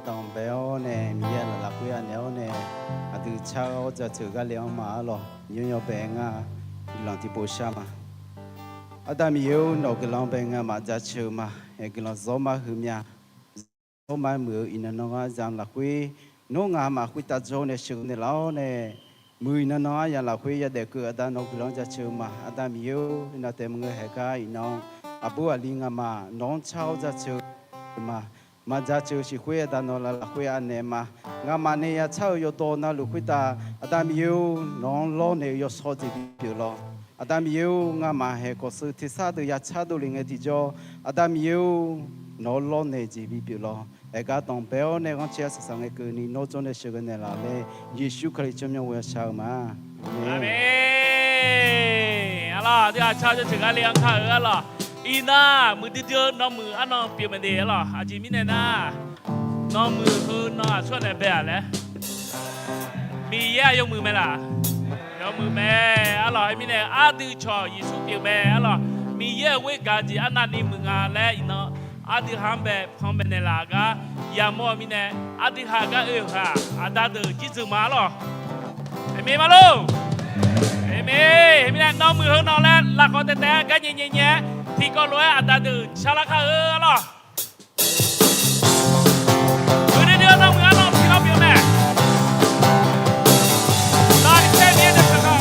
tòng béo nè mi là quê néo nè từ cháu giờ chữ cái liang mà lo nhiều bé nga lòng thì bổ sung mà ta mi yêu nó cái lòng bé nga mà giờ chữ mà cái lòng gió mà hừm nha gió mà mưa in nó rằng là quê nó ngà mà quê ta gió nè chữ nè lão nè mưa in nó ya là quê ya để cứ ta nó cái lòng giờ chữ mà ta mi yêu nó tem người hay cái nó bố linh mà nó cháu giờ chữ mà giờ chữ chỉ quê ta nó là quê anh em mà ngà mà này cháu yêu to na lục quê ta adam yêu nó lo này yêu số gì biểu lo adam yêu ngà mà hệ có sự thiết sa từ ya cha đồ linh thì cho adam yêu nó lo này gì biểu lo cái đồng béo này con chia sẻ sang cái này nó cho nên sự cái này là để Giêsu Christ trong nhau sao mà amen Allah dia cha cho chữ cái liang khá Allah ina mưa đi đưa nó mưa ăn nó biểu mình đi Allah aji mi này na nó mưa hư nó suốt này bẻ lẽ mi ya dùng mưa mày là dùng mưa mày Allah mi này ăn từ cho Giêsu biểu mày Allah mi ya với cái gì ăn ăn đi mưa ngà lẽ ina ăn từ ham bẻ phong bẻ này là cái ya mua mi này ăn từ hà cái ha ăn từ Giêsu mà lo amen mà luôn amen mi này nó mưa hư nó lẽ là có té cái nhẹ nhẹ thì con lối ăn từ sao là khá lo đưa nó mưa nó thì nó biểu mẹ lại xem nghe được không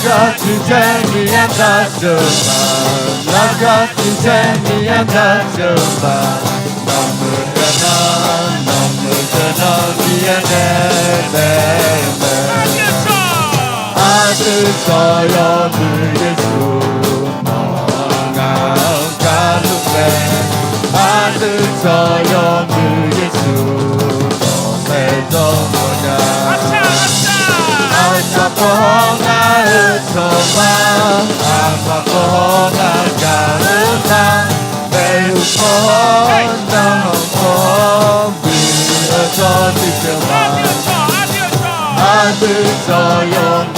God to tell me I'm not so bad. Love God to tell me I'm not so bad. Number the I just saw your beautiful I just saw your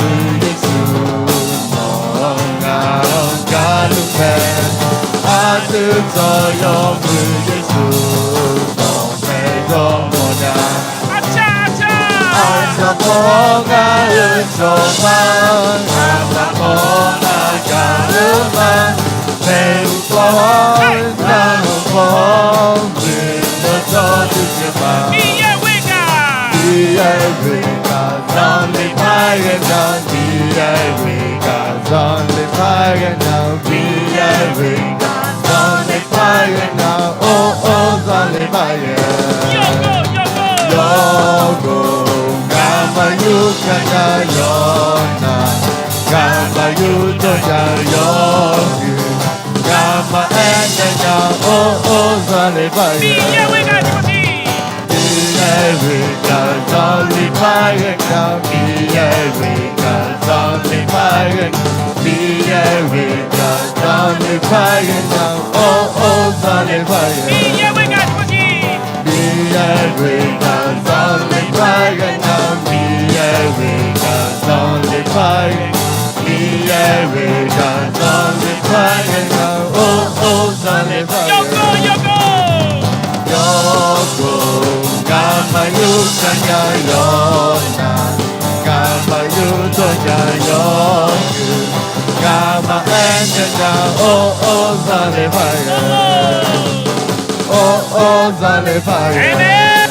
amen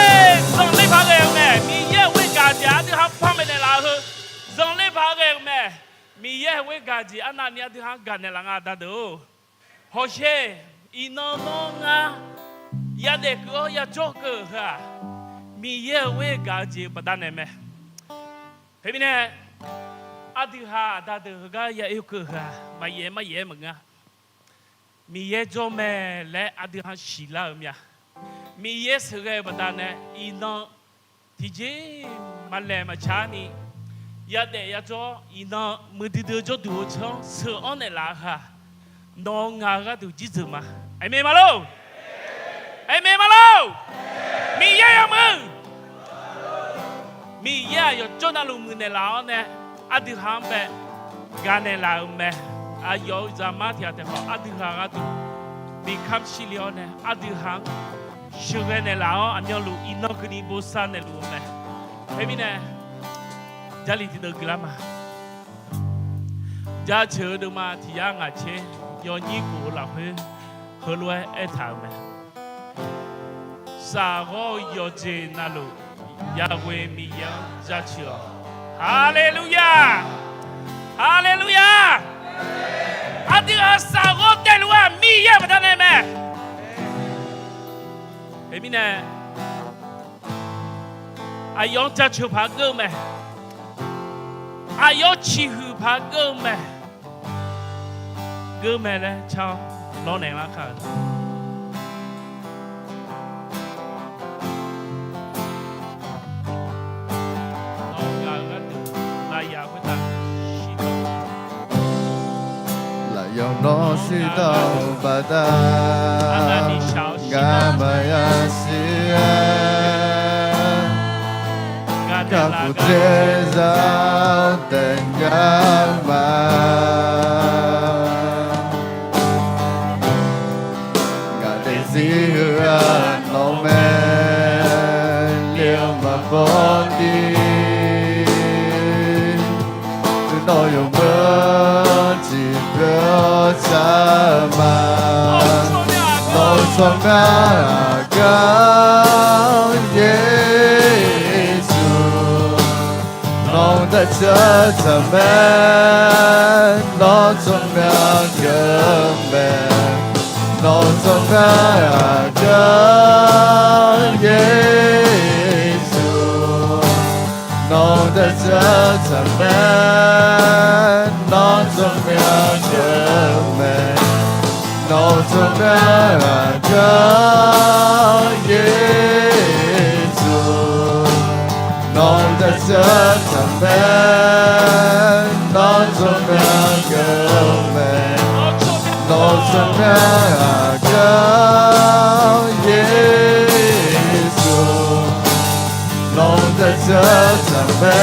dòng lấy phá ghe mẹ mi ye với cả gì ăn thì ham phong bên này là hư dòng lấy phá ghe mẹ mi ye với cả gì ăn ăn thì ham gần này là ngã ta đâu hồ sơ ino no ngã ya để cứ ya cho cứ ha mi ye với cả gì bắt đầu này mẹ เฮ้ยพี่เนี่ยอาทิฮาดาเดอร์ก็อย่าเอวเกอร์มาเย่มึงอ่ะมีเย่จอมและอาทิฮาชิลาเมียมีเย่สเกย์บันดาเนี่ยอีน้องที่เจมาเลมาชานียาเดียจออีน้องมือถือจอดูช่องเสืออันเนี่ยละฮะน้องงาก็ดูจิตมาไอเมย์มาลูไอเมย์มาลูมีเย่ยังมึงมีเย่อยู่จนอาลูมือเนี่ยละเนี่ยอาทิฮาเบกาเนี่ยละเมอายุจามาที่อาทิฮาอาทิฮาก็ดูมีคำชิลิโอเนี่ยอาทิฮาช่วยเนี่ยละอันนี้ลูอินนอกนี่บุษานเนี่ยลูเมเฮ้ยพี่เนี่ยจารีที่เดินกลับมาจะเชื่อดูมาที่ยังอาเชยอนี่กูหลับเฮรวยเอทามสาวโยเจนาลูยาเวมียังจะเชื่อฮาเลลูยาฮาเลลูยาอาทิตย์สาวเตลูอามีเยอะมาทันไหมเฮ้ยพี่เนี่ยอายองจะเชื่อพักเกินไหมอายองชิวพักเกินไหมเกินไหมเลยชาวร้อนแรงละค่ะ有诺西到巴达，嘎玛亚西安，嘎布杰扎登嘎玛，嘎得西安老梅留马波迪，只能有么？sama no sama kau Yesus no da sama no sama no sama kau Yesus no da sama no sama no sama kau Yesus no da sama no sama kau no sama kau Yesus no da sama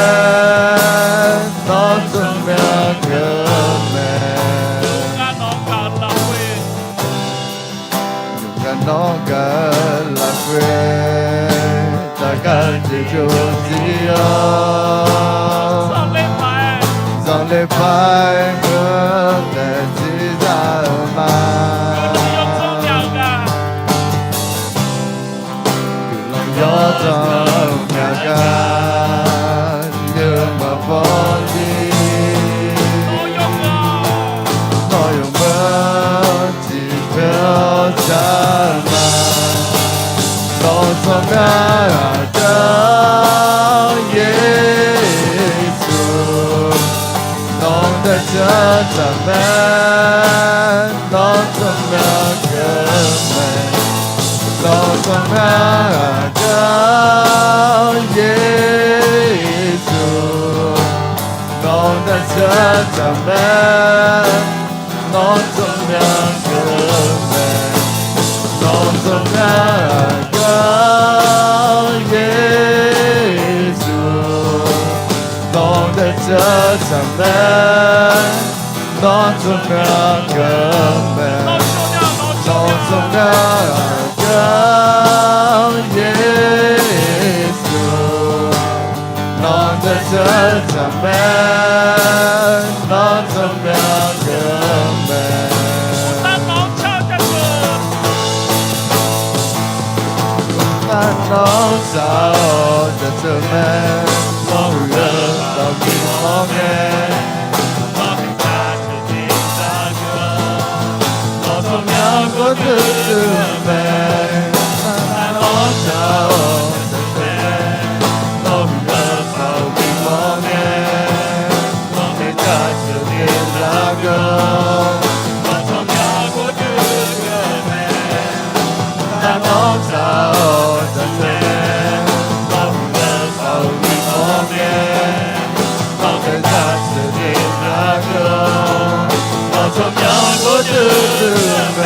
no sama kau nó cả là quê ta cả chỉ cho Dios dòng lệ phai hướng để chỉ ra mà cứ lòng gió trong nhà ga như mà phong đi nói yêu mơ chỉ theo cha sama kau Yesus non da sama non sama kau non sama kau Yesus non da sama non sama kau non sama sama non sama kau Yesus non sama non sama non sao cho sự mê lo lơ lo kỳ lo nghe lo thành ta trở nên ta gỡ lo trong nhau có thứ mê lo sao cho sự mê lo lơ lo kỳ lo nghe 영고 두두매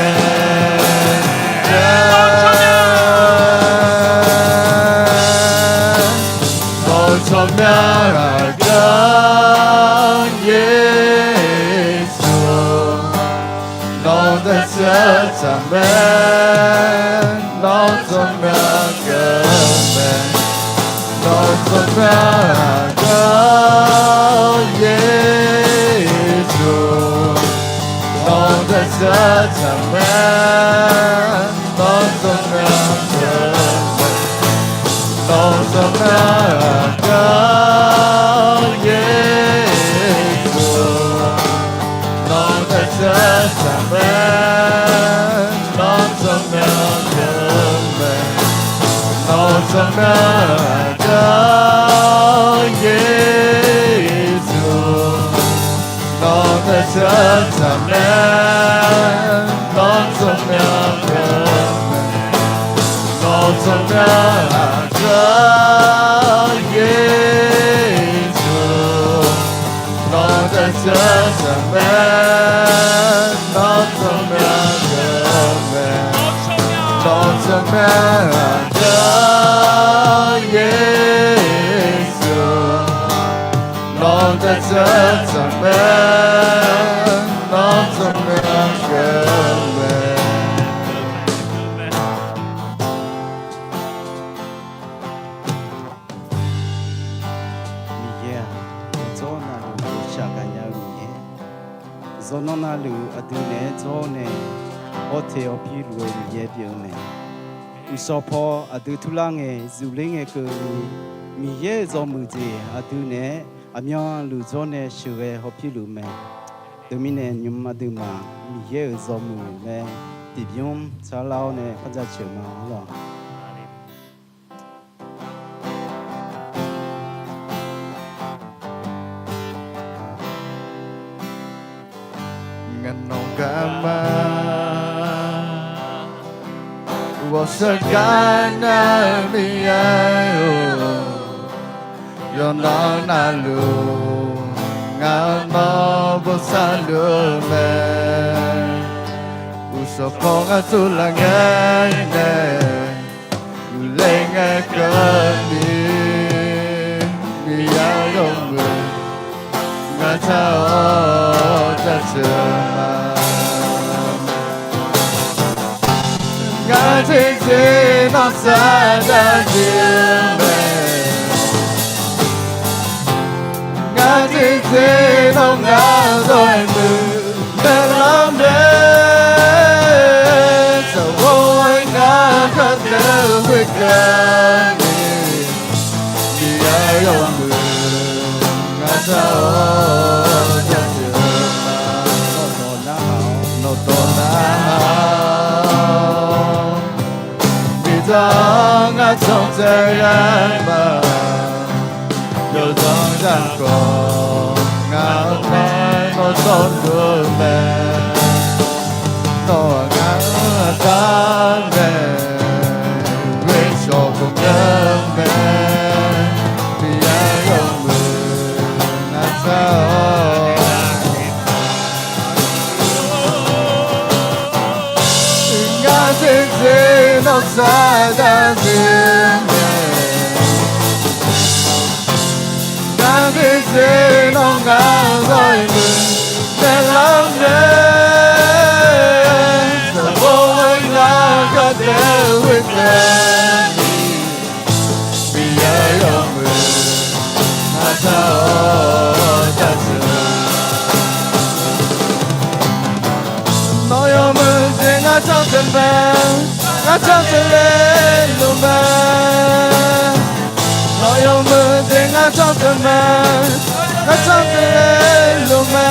너 천명하던 예수 너 대처자매 너 천명하매 너 천명하던 예수 너 대처자매 너 천명하너 천명하던 예수 너 대처자매 너 천명하너 천명하던 예수 너 대처자매 너 천명하너 천명하던 예수 너 대처자매 너 천명하너 천명하던 예수 너 대처자매 너 천명하매 미야 조나루 샤가냐루니 조나나루 아두네 조네 오테오 피루에 예비오네 우소포 아두 툴랑에 줄링에 그 미예 조무지 아두네 아면 루조네 슈에 호피루메 드미네 뉴마드마 미예 조무메 디비움 살라오네 파자치마로 Nganong kama Wasagana miyayo Yonalu Ngano bosalume Usoponga tulangane Ulenga kami Miyayo mo Ngatao tatsuma Ngatiti no sadajime Ngatiti no ngadoimu Melame So boy ngakate wikani Miyayomu Ngatao tatsuma No tonahao Bidang at trong tayama Yo dong dang ko Ngao nay no ton lume No ngao tan me Wish yo kong ngang me Biyang yo mu Ngatao Ngā sadazime Ngā no ngadoimu Melame Sa boy ngakate wikani Biyayomu Ngatao tatsuma Noyomu zinga choktenbe Ngachantele lume Noyomu zinga choktenbe Ngachantele lume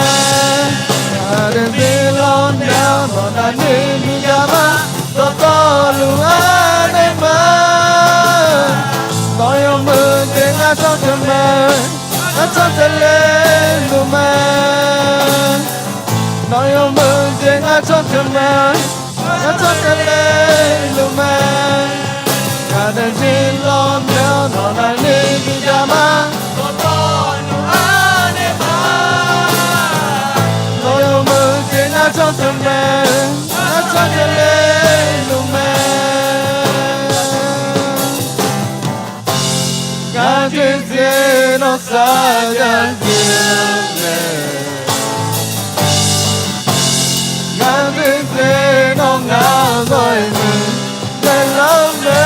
Ngaren zilon nyao Nona nini yama Totolu anema Noyomu zinga choktenbe Ngachantele lume Noyomu zinga choktenbe Ngachantele lume Ngaren zilon nyao Nona nini yama Totolu anema Noyomu zinga choktenbe no sajan jene ngande te no ngazoi mu le lambe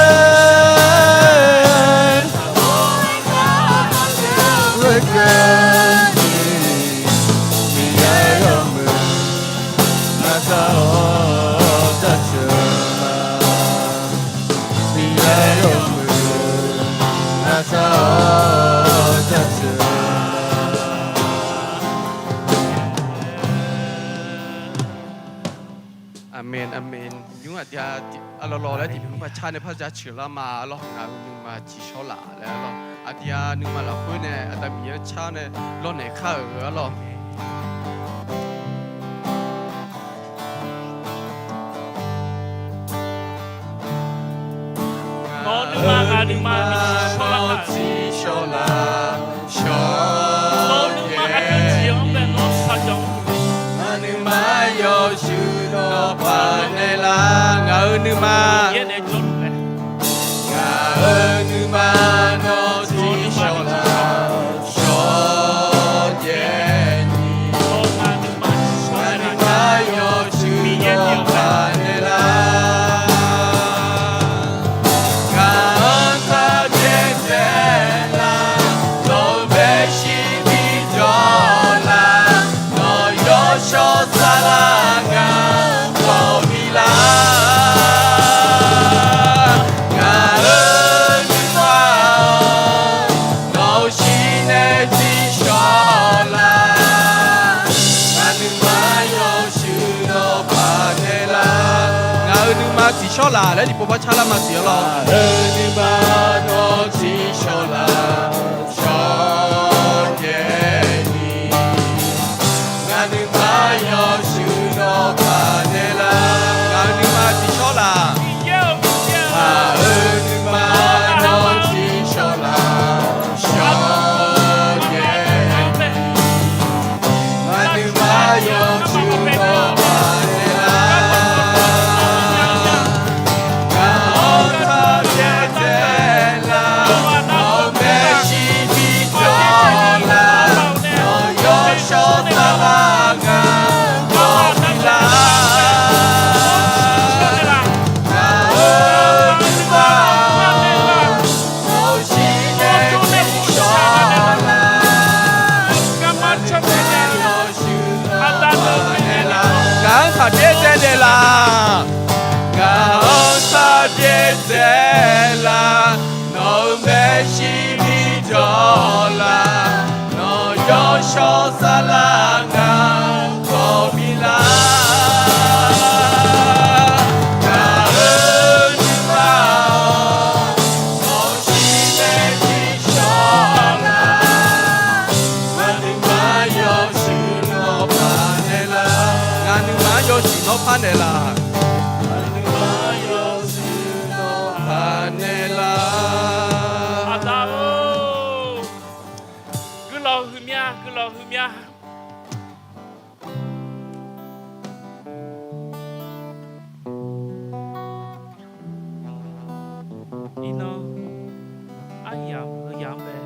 rekani mi yamu nasa o tachuma mi yamu nasa o tachuma Amen Amen ยุ่งอาจจะเรารอแล้วที่พระชาในพระเจ้าเชื่อละมาเราหาหนึ่งมาจีชอลาแล้วเราอาจจะหนึ่งมาเราคุยเนี่ยอาจจะมีชาเนี่ยเราไหนข้าเรา nó đừng mà đừng mà chỉ cho là nó đừng mà cái gì không để nó sao chồng đừng mà yo chú nó pa này là ngờ đừng mà yên để chốt này ngờ đừng mà nó chỉ cho là nó mà đừng mà yo chú nó pa này là chỉ cho là đấy thì bố cha làm mà xí lo nhưng mà nó chỉ cho là cho nhẹ đi ngàn nhưng mà yo sự nó pa nè là ngàn nhưng mà chỉ cho là nhưng mà nó chỉ cho là cho nhẹ ngàn nhưng mà yo sự nó pa nè là Dela no me shimidola no yosho salanga komila karunima no shime kishola manima yoshi no panela manima yoshi no panela cứ lo hư mía ino ayam về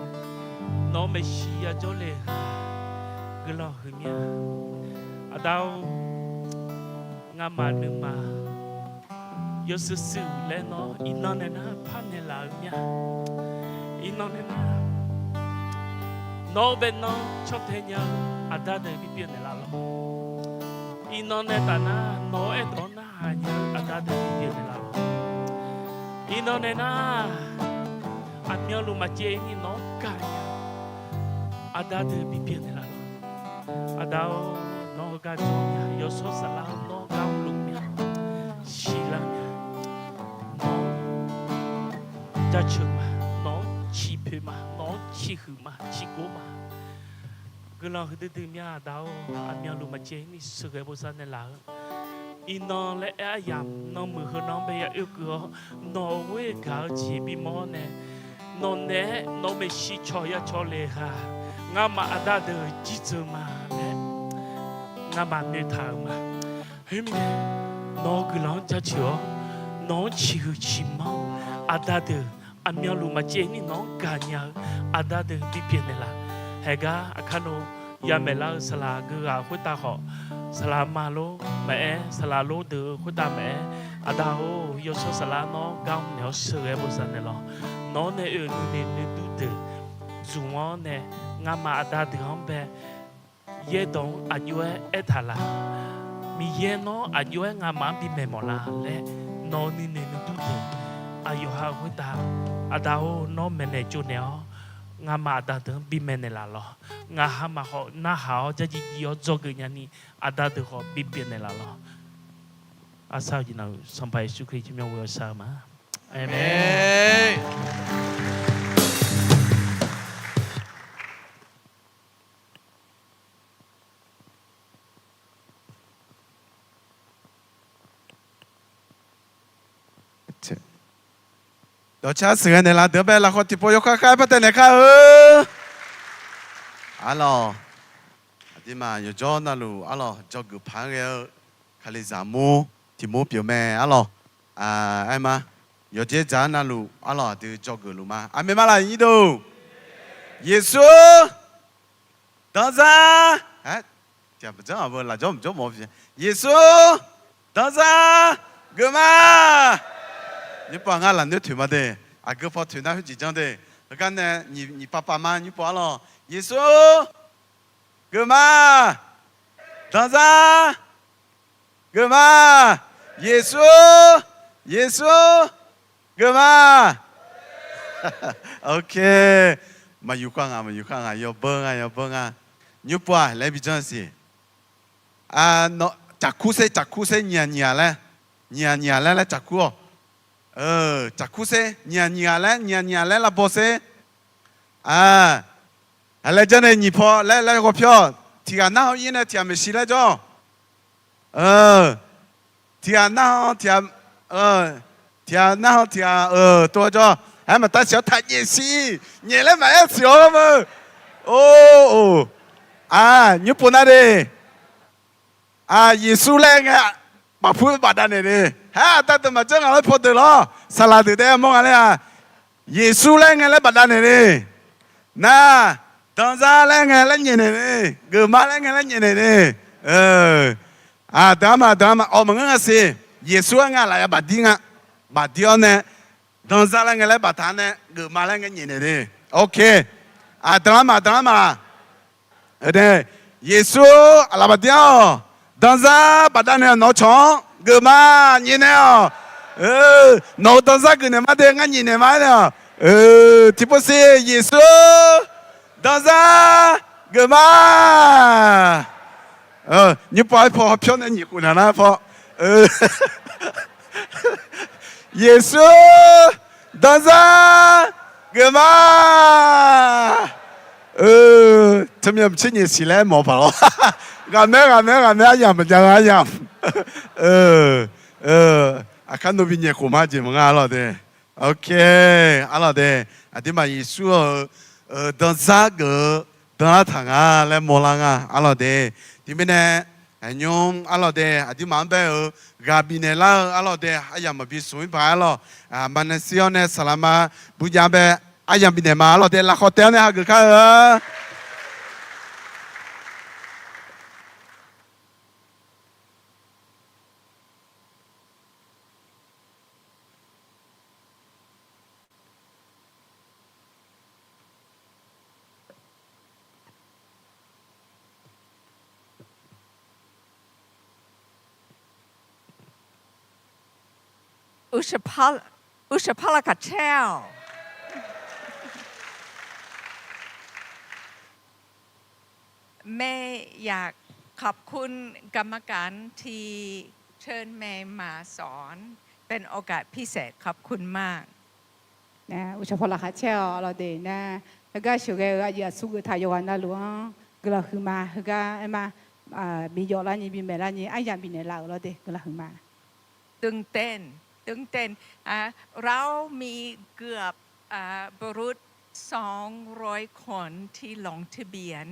nó mới xí chỗ lên cứ lo hư mía ở đâu ngắm mà đừng mà yo sự sự lên nó ino này nó pan này là mía ino này nó bên nó cho thế nhá à ta để bị biến này là lo in nó này ta na nó ấy đó na hay nhá à ta để bị biến này là lo in nó này na anh nhớ lúc mà chơi ni nó cả nhá à ta để bị biến này là lo à đâu nó cả cho nhá yo số sa la nó cao lúc nhá xí la nhá nó cha chừng mà nó chi phê mà nó chi hư mà chi cố mà cứ lo cái từ mía đào anh mía lúc mà chế ni sự cái bộ sản này là in nó lẽ yam nó mưa hơn nó bây giờ yêu cửa nó với cả chỉ bị mò nè nó nè nó bị xí cho ya cho lệ ha ngã mà đã đời chỉ chờ mà nè ngã mà nơi thảo mà hôm nay nó cứ lo cho chữa nó chỉ hư chỉ mau đã đời anh mía lúc mà chế ni nó cả nhà อาดาดึงบิเปียนเนล่ะเฮกาอาคาโนยาเมล่าสลากือคุตาขอสลามาโลแม่สลาโลเดือคุตาแม่อาดาโอยศสลาน้องก้าวเหนียวเสือบุษเนล่ะน้องเนี่ยเนี่ยดูเดือจุงอ๋อเนี่ยงามาอาดาดึงฮัมเบเยดงอายุเอทาลามีเยน้องอายุงามาบิเมมอลาและน้องนี่เนี่ยดูเดืออายุฮาคุตาอาดาโอน้องเมเนจูเนียงามาอาดาดึงบิเมเนล่ะล่ะงาฮามาเขาหน้าเขาจะจียอจอกอย่างนี้อาดาดึงเขาบิเปียนเนล่ะล่ะอาสาวจีน่าสัมภาษณ์สุขีจิมยองเวอร์สามาเอเมน多吃时间的啦，得呗，那好，提波要开开不得那开阿老，啲嘛要做那路，阿老做个朋友，看你怎么，提莫表妹，阿老，哎嘛，要这站那路，阿老就做个路嘛，阿妹嘛啦，呢度，耶稣，当啥？哎，这不正不，那叫唔做毛病，耶稣，当啥？哥嘛。你帮俺懒得推嘛的，阿哥跑推那会紧张的。我看呢，你爸爸妈你帮了，耶稣，哥嘛，当啥？哥嘛，耶稣，耶稣，哥嘛。OK，嘛有看啊，嘛有看啊，要帮啊，要帮啊。你不啊，来比较些。啊，那扎库塞，年嘞，年嘞扎库哦。จักคุเซเนี่ยแล้วละบอเซอะไรจะเนี่ยนี่พอแล้วก็พี่ที่อันนั้นยินเนี่ยที่ไม่สิแล้วจ้ะที่อันนั้นที่อันนั้นที่ตัวจ้ะให้มันตัดเสียทัดยี่สิเนี่ยแล้วมาเสียมั้งโอ้ญี่ปุ่นนะเด้ยิสุแรงอ่ะมาพูดบาดานเนี่ยฮะแต่ตัวมาเจ้าอะไรพอดีล้อสลัดเดี๋ยวมองอะไรเยซูแรงไงแล้วบาดานเนี่ยนะตอนซาแรงไงแล้วเนี่ยเกิดมาแรงไงแล้วเนี่ยดราม่าอ๋อมึงก็สิเยซูไงอะไรบาดดิ้งบาดเดียวเนี่ยตอนซาแรงไงแล้วบาดทานเนี่ยเกิดมาแรงไงเนี่ยโอเคดราม่าเนี่ยเยซูอะไรบาดเดียวตอนซาบาดเนี่ยน้องชงเกิดมาเนี่ยน้องตอนซาเกิดมาเด้งเนี่ยมาเนี่ยที่พูดสิเยซูตอนซาเกิดมา你不爱跑漂亮你姑娘那跑耶稣当啥干嘛怎么不吃你起来毛跑俺们样不讲俺样看到比你苦嘛就么俺了的 OK 俺了的对嘛耶稣当啥个当哪趟啊来毛浪啊俺了的ที่ไม่แน่ยงอะไรเดะที่มันเป็นกาบินเล่าอะไรเดะอายังมาพิสูจน์ไปแล้วมันเสียเนี่ยสลามาบุญยามเป็นอายังบินมาอะไรเดะลักขอเตะเนี่ยหากเขาอุชพลกัดแช่วแม่อยากขอบคุณกรรมการที่เชิญแม่มาสอนเป็นโอกาสพิเศษขอบคุณมากนะอุชพลกัดแช่วเราเดนะแล้วก็ช่วยก็อยากสู้กับทายวันนั่นหลวงก็เราคือมาแล้วก็มามียอดละนี่มีเมล่านี่ไอ้ยังมีในเราเดก็เราคือมาตื่นเต้นเรามีเกือบบรุษ200 คนที่ลงทะเบียน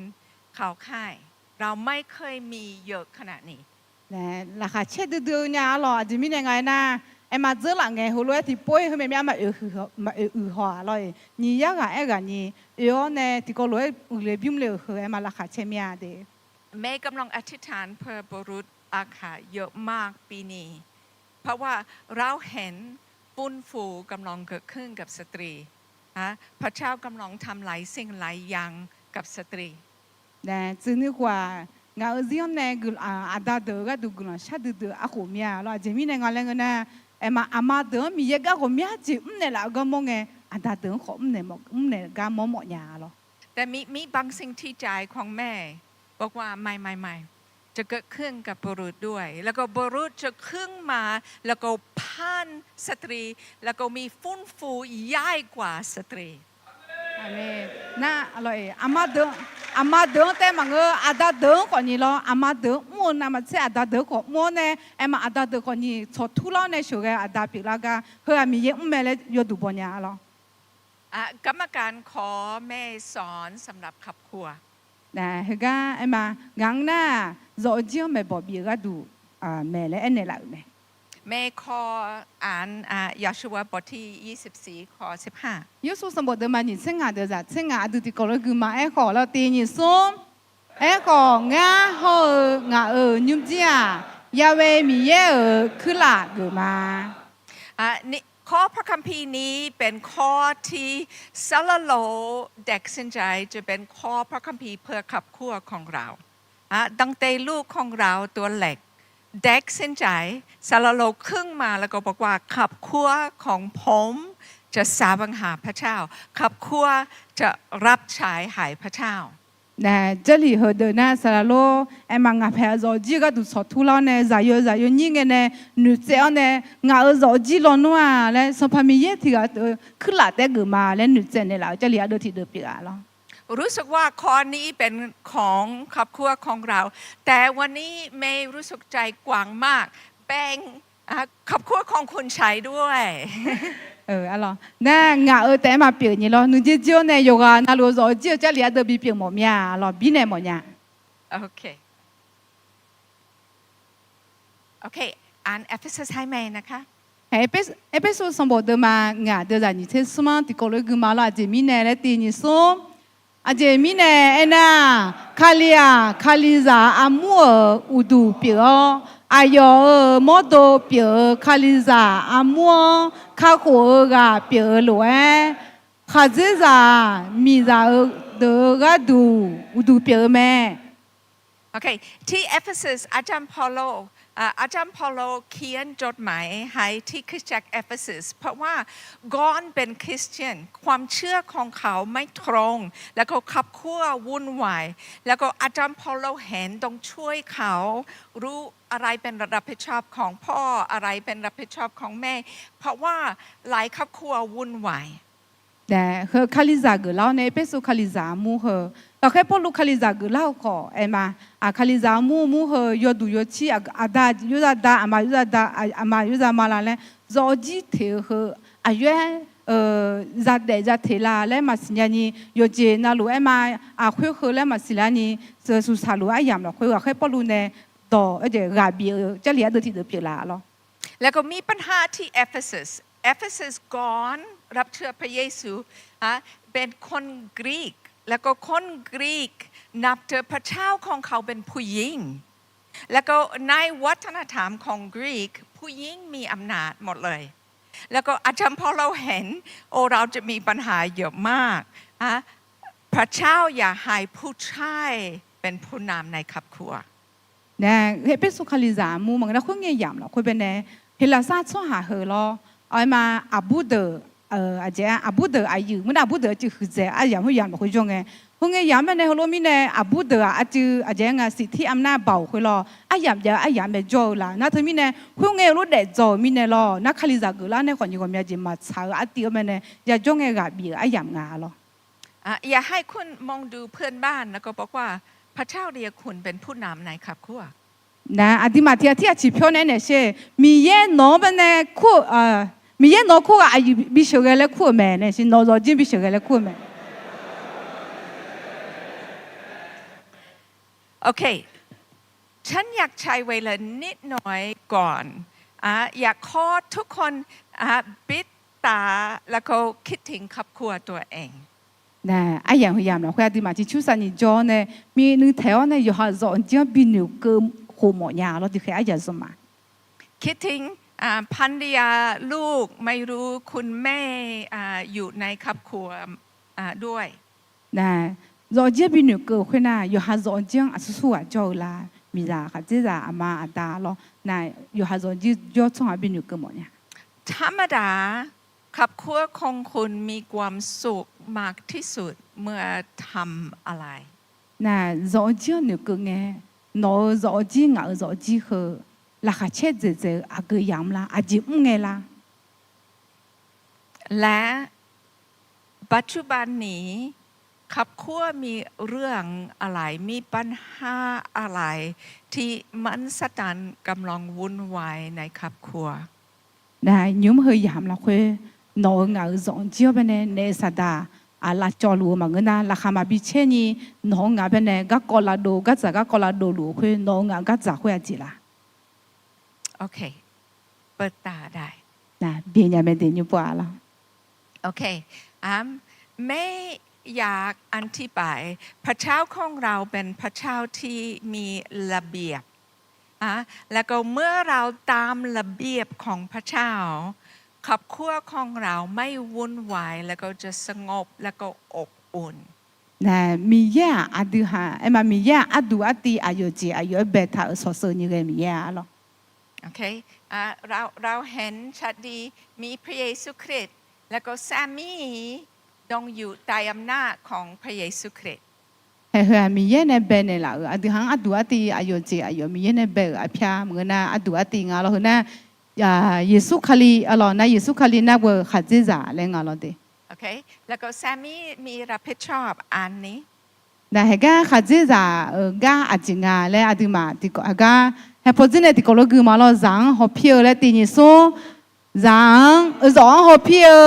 เข้าค่ายเราไม่เคยมีเยอะขนาดนี้นะราคาเช็ดดูเนี่ยหรอจะมียังไงนะ em mà giữa là ngày hồi lúc thì bôi hơi mẹ mà hòa rồi nhỉ ya cái nhỉ yếu nè thì có lúc lấy bím liều hơi em mà là khá chém ya đấy แม่กำลังอธิษฐานเพื่อบุรุษอาคาเยอะมากปีนี้เพราะว่าเราเห็นฟื้นฟูกำลังเกิดขึ้นกับสตรีนะพระเจ้ากำลังทำหลายสิ่งหลายอย่างกับสตรี nè chứ như quả ngài riêng nè gửi đã đỡ cái đủ gửi sát đỡ à khổ mía rồi chỉ mình này ngài lên nè em mà ama đỡ mi cái khổ mía chỉ nè là cái mong nè đã đỡ khổ nè mà nè cái mong mọi nhà rồi แต่มีบางสิ่งที่ใจของแม่บอกว่าไม่จะเกิดขึ้นกับบุรุษด้วยแล้วก็บุรุษจะขึ้นมาแล้วก็พันสตรีแล้วก็มีฟื้นฟูใหญ่กว่าสตรี Amen. Na rồi ama đỡ thế mà ngơ ada đỡ còn gì lo ama đỡ mua na mà sẽ ada đỡ còn mua nè em mà ada đỡ còn gì cho thu lo nè sửa cái ada bị la cái hơi mi yên mẹ lấy yo đủ bao nhiêu lo กรรมการขอแม่สอนสำหรับครอบครัว nè hơi cái em mà ngang na rồi chiều mẹ bỏ bị cái đủ mẹ lấy anh này lại mẹ แม่ขออ่านยาชูวาบทที่24ข้อ15 耶稣什么的嘛你生啊的啥生啊的搞了个嘛哎好了对你说哎好俺好俺你们家因为米耶去哪个嘛นี่ข้อพระคัมภีร์นี้เป็นข้อที่ซาลาโลเด็กสินใจจะเป็นข้อพระคัมภีร์เพื่อขับขั้วของเราตั้งแต่ลูกของเราตัวเล็กเด็กสินใจซาลาโลขึ้นมาแล้วก็บอกว่าขับขั้วของผมจะสาบังหาพระเจ้าขับขั้วจะรับใช้หายพระเจ้า nè这里和的那啥咯哎嘛俺拍照几个都炒土了呢咋有你个呢女这样呢俺照几了喏啊嘞上旁边也提个去哪得个嘛嘞女这呢啦这里也都提得别了 รู้สึกว่าข้อนี้เป็นของครอบครัวของเราแต่วันนี้เมย์รู้สึกใจกว้างมากแบ่งครอบครัวของคุณชัยด้วย alors nè ngã tại mà biểu nhỉ lo nương chiếu này yoga na lo rồi chiếu chắc liệt được bị biểu một mía lo bị này một nhà โอเคอ่านเอเฟซัสให้แม่นะคะ episode สมบูรณ์มาngãเดี๋ยวจะนี่เทสมาที่ก็เลยกูมาละจะมีเนี่ยเลยตีนี่ส้มอาจะมีเนี่ยเอ็น่ะคาลิซาอามัวอุดูเปียวอายอมอโตเปียวคาลิซาอามัวข้าหัวกะเปียวหลวยข้าเจซามีซาเดกะดูอุดูเปียวแม่ โอเคที่เอเฟซัสอาจารย์พอลโลเขียนจดหมายให้ที่คริสตจักรเอเฟซัสเพราะว่าก่อนเป็นคริสเตียนความเชื่อของเขาไม่ตรงแล้วก็ขับขั้ววุ่นวายแล้วก็อาจารย์พอลโลเห็นต้องช่วยเขารู้อะไรเป็นรับผิดชอบของพ่ออะไรเป็นรับผิดชอบของแม่เพราะว่าหลายครอบครัววุ่นวายแต่เฮคาลิซาเกลาเนี่ยเป็นสุคาลิซามูเฮแต่แค่พอลูกคาลิซาเกลาก็เอ็มาคาลิซามูเฮยอดูยอชีดายอดาอามายูดามาลาเลจอจีเทเฮอายุจัดเดจัดเทลาเลมาสิญญาณียอเจนาลูเอ็มาคุยเฮเลมาสิลานีเจอสุสาลูอายามเราคุยกับแค่พอลูเนี่ยต่อเดี๋ยวกาบีจะเลี้ยงที่เดือดเปล่าหรอแล้วก็มีปัญหาที่เอเฟซัสก่อนรับเชื่อพระเยซูเป็นคนกรีกแล้วก็คนกรีกนับถือพระเจ้าของเขาเป็นผู้หญิงแล้วก็ในวัฒนธรรมของกรีกผู้หญิงมีอำนาจหมดเลยแล้วก็อาจารย์พอเราเห็นเราจะมีปัญหาเยอะมากพระเจ้าอย่าให้ผู้ชายเป็นผู้นำในครอบครัวเนี่ยเฮเป็นสุขลิซามูมันก็คุยเงียบหรอคุยเป็นเนี่ยเฮลาซาช่วงหาเหรอไอ้มาอาบูเดอาจจะอาบูเดอายุมันอาบูเดจะคือเจ้าอย่างผู้ยามคุยจงไงพวกเงี้ยยามเนี่ยเขาล้มีเนี่ยอาบูเดอาจจะงานสิทธิอำนาจเบาคุยรออายามจะอายามแบบโจละนั่นเธอมีเนี่ยพวกเงี้ยรู้เด็ดโจมีเนี่ยรอนักคลิซากล่าเนี่ยคนยังมีจะมาช้าอาทิตย์มันเนี่ยจะจงเงี้ยกับบีอายามงาหรออย่าให้คุณมองดูเพื่อนบ้านแล้วก็บอกว่าพระเจ้าเรียกคุณเป็นผู้นำในครอบครัวนะอาทิมาที่อาชีพเนี่ยเนี่ยใช่มีเย่โนมันเนี่ยคู่มีเย่โนคู่อายุบิชเกลคู่แม่เนี่ยใช่โนโรจินบิชเกลคู่แม่โอเคฉันอยากใช้เวลานิดหน่อยก่อน อยากขอทุกคนปิดตาแล้วก็คิดถึงครอบครัวตัวเอง nè ai yang huy yam là khoa đi mà chỉ chú sa ni cho nè mi nữ theo nè yo ha dọn chỉ bin nhiều cơ hồ mỏ nhà lo thì khi ai giờ sao mà คิดถึงภรรยาลูกไม่รู้คุณแม่อยู่ในครอบครัวด้วย nè dọn chỉ bin nhiều cơ khoa na yo ha dọn chỉ à su à cho là mi ra khá chỉ ra ama à ta lo nè yo ha dọn chỉ cho trong à bin nhiều cơ mỏ nhà ธรรมดาครอบครัวของคุณมีความสุขมากที่สุดเมื่อทำอะไร nè dọn chỉ nhiều cơ nghe nó dọn chỉ ngã dọn chỉ khờ là khá chết dễ à cơ yam là à chỉ nghe là และปัจจุบันนี้ครอบครัวมีเรื่องอะไรมีปัญหาอะไรที่มันสตันกำลังวุ่นวายในครอบครัว nè nhóm hơi giảm là khuê nó ngã dọn chiếu bên này nè sa đà là cho lúa mà người na là khám mà bị chết nhỉ nó ngã bên này các con là đồ các giả các con là đồ lúa khuê nó ngã các giả khuê chỉ là โอเคเปิดตาได้ nè bên nhà bên đến như vậy là โอเคไม่อยากอธิบายพระเจ้าของเราเป็นพระเจ้าที่มีระเบียบแล้วก็เมื่อเราตามระเบียบของพระเจ้าครอบครัวของเราไม่วุ่นวายแล้วก็จะสงบแล้วก็อบอุ่น nè mi ya adu ha em mà mi ya adu ati ayo ji ayo beta so so như cái mi ya lo โอเคเราเห็นชัดดีมีพระเยซูคริสต์แล้วก็สามีต้องอยู่ใต้อำนาจของพระเยซูคริสต์ hè mi ya ne ben ne la adu hang adu ati ayo ji ayo mi ya ne be a phya mưa na adu ati ngà lo na Yesu khali alo na Yesu khali na wo khaji za le ngà lo de โอเคแล้วก็สามีมีรับผิดชอบอันนี้ nè hè ga khaji za ga a ji ngà le adu ma ti ko ga hè po jin ne ti ko lo gu ma lo zang ho phio le ti ni so zang zong ho phio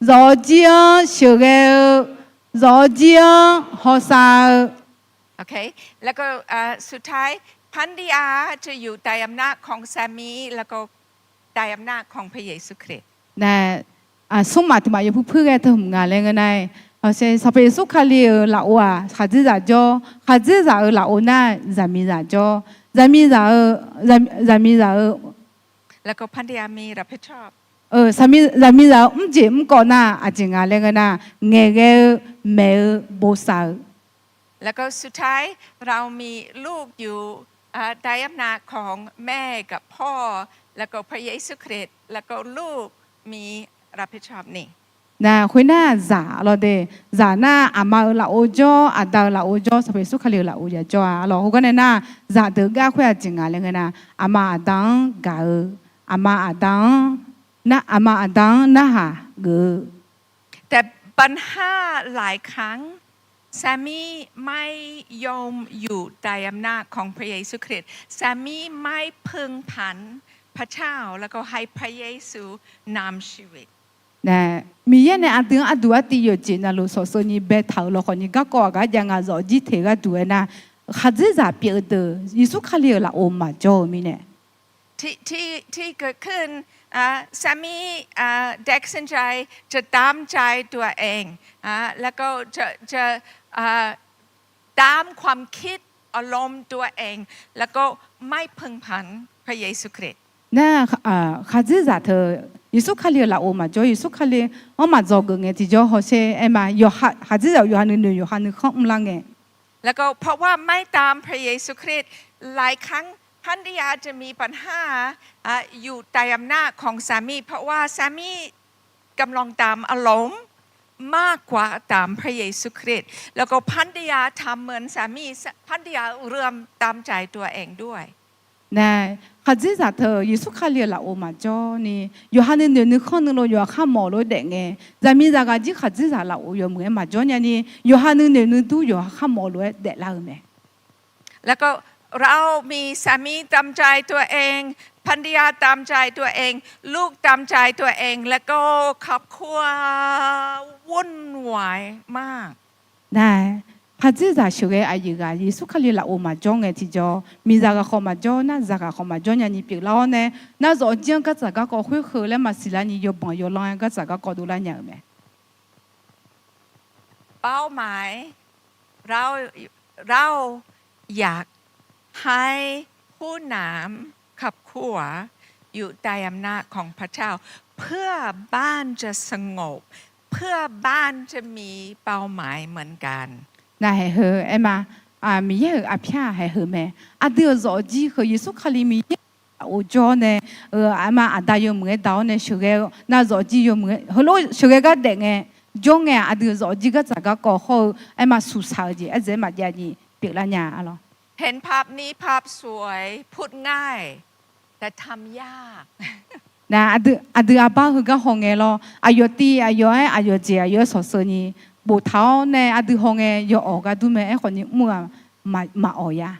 zo jiang xiu ge zo jiang ho sa โอเคแล้วก็สุดท้ายภรรยาจะอยู่ใต้อำนาจของสามีแล้วก็ใต้อำนาจของพระเยซูคริสต์ nè sung ma ti ma yo phu ge thum nga le nga nai se sa pe su khali la wa khaji za jo khaji za la o na zami za jo zami za แล้วก็ภรรยามีรับผิดชอบ zami za je ko na a ji nga le nga na nge ge me bo sa แล้วก็สุดท้ายเรามีลูกอยู่ใต้อำนาจของแม่กับพ่อแล้วก็พระเยซูคริสต์แล้วก็ลูกมีรับผิดชอบนี่ nè khuyên na giả lo de giả na ama la o jo ada la o jo sa pe su khali la o ya jo lo ho kan na giả de ga khwa jing ga le na ama adang ga ama adang na ha ge แต่ปัญหาหลายครั้งสามีไม่ยอมอยู่ใต้อำนาจของพระเยซูคริสต์สามีไม่พึงผันพระเจ้าแล้วก็ให้พระเยซูนำชีวิต nè mi ye ne adang adu ati yo ji na lo so so ni be thau lo ko ni ga ko ga yang ga zo ji the ga du na khaji za pi de yesu khali la o ma jo mi ne ที่เกิดขึ้นสามีเด็กสนใจจะตามใจตัวเองแล้วก็จะตามความคิดอารมณ์ตัวเองแล้วก็ไม่พึงผันพระเยซูคริสต์ nè khaji za the yesu khali la o ma jo yesu khali o ma zo ge nge ti jo ho se e ma yo khaji za yo han ne yo han khom la nge แล้วก็เพราะว่าไม่ตามพระเยซูคริสต์หลายครั้งภรรยาจะมีปัญหาอยู่ใต้อำนาจของสามีเพราะว่าสามีกำลังตามอารมณ์มากกว่าตามพระเยซูคริสต์แล้วก็ภรรยาทำเหมือนสามีภรรยาเริ่มตามใจตัวเองด้วย nè khaji za the yesu khali la o ma jo ni yo han ne ne khon lo yo kha mo lo de nge za mi za ga ji khaji za la o yo mu ma jo nya ni yo han ne du yo kha mo lo de la me แล้วก็เรามีสามีตามใจตัวเองภรรยาตามใจตัวเองลูกตามใจตัวเองแล้วก็ครอบครัววุ่นวายมาก nè 哈子在小个阿姨个，耶稣克里拉欧嘛讲个提着，米扎个好嘛讲，那扎个好嘛讲，人你别老呢，那若讲个扎个个会喝了嘛，是啦你有朋友啷个扎个个都啦样咩？ เป้าหมายเราอยากให้ผู้นำขับขัวอยู่ใต้อำนาจของพระเจ้าเพื่อบ้านจะสงบเพื่อบ้านจะมีเป้าหมายเหมือนกัน 那还好，哎嘛，啊，米也阿片还好咩？啊，对，若只和耶稣克里米，我叫呢，阿嘛阿大有门道呢，小个那若只有门，后来小个个定个，种个阿对若只个咋个搞好，哎嘛素炒的，一直嘛家己别啦呀，阿咯。 เห็นภาพนี้ภาพสวยพูดง่าย แต่ทำยาก 那阿对阿爸和个红个咯，阿有地阿有哎阿有姐阿有所说呢，无头呢阿对红个有学个都没哎，可能木啊嘛学呀。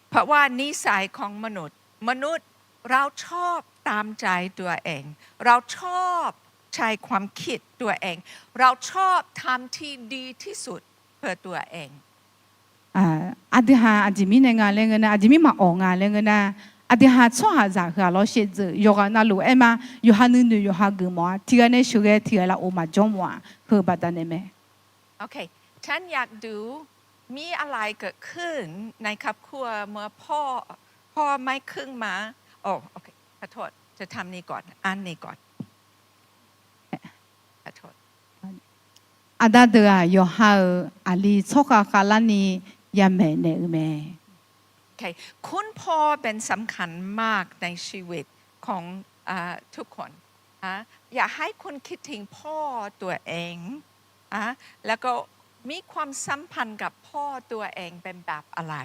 เพราะว่านิสัยของมนุษย์เราชอบตามใจตัวเอง เราชอบใช้ความคิดตัวเอง เราชอบทำที่ดีที่สุดเพื่อตัวเอง 阿弟哈阿姐妹那个那个呢，阿姐妹嘛学啊那个呢，阿弟哈错下咋个老写字，有个那路哎嘛，有哈女女有哈个嘛，提个那学个提个啦，我嘛讲嘛，和巴达那咩？ โอเค ฉันอยากดูมีอะไรเกิดขึ้นในครอบครัวเมื่อพ่อไม่ขึ้นมาโอเคขอโทษจะทำนี่ก่อนอ่านนี่ก่อนขอโทษ 阿达的啊，有哈阿里错下卡拉尼也没那个咩？ โอเคคุณพ่อเป็นสำคัญมากในชีวิตของทุกคนอยากให้คุณคิดถึงพ่อตัวเองแล้วก็มีความสัมพันธ์กับพ่อตัวเองเป็นแบบอะไร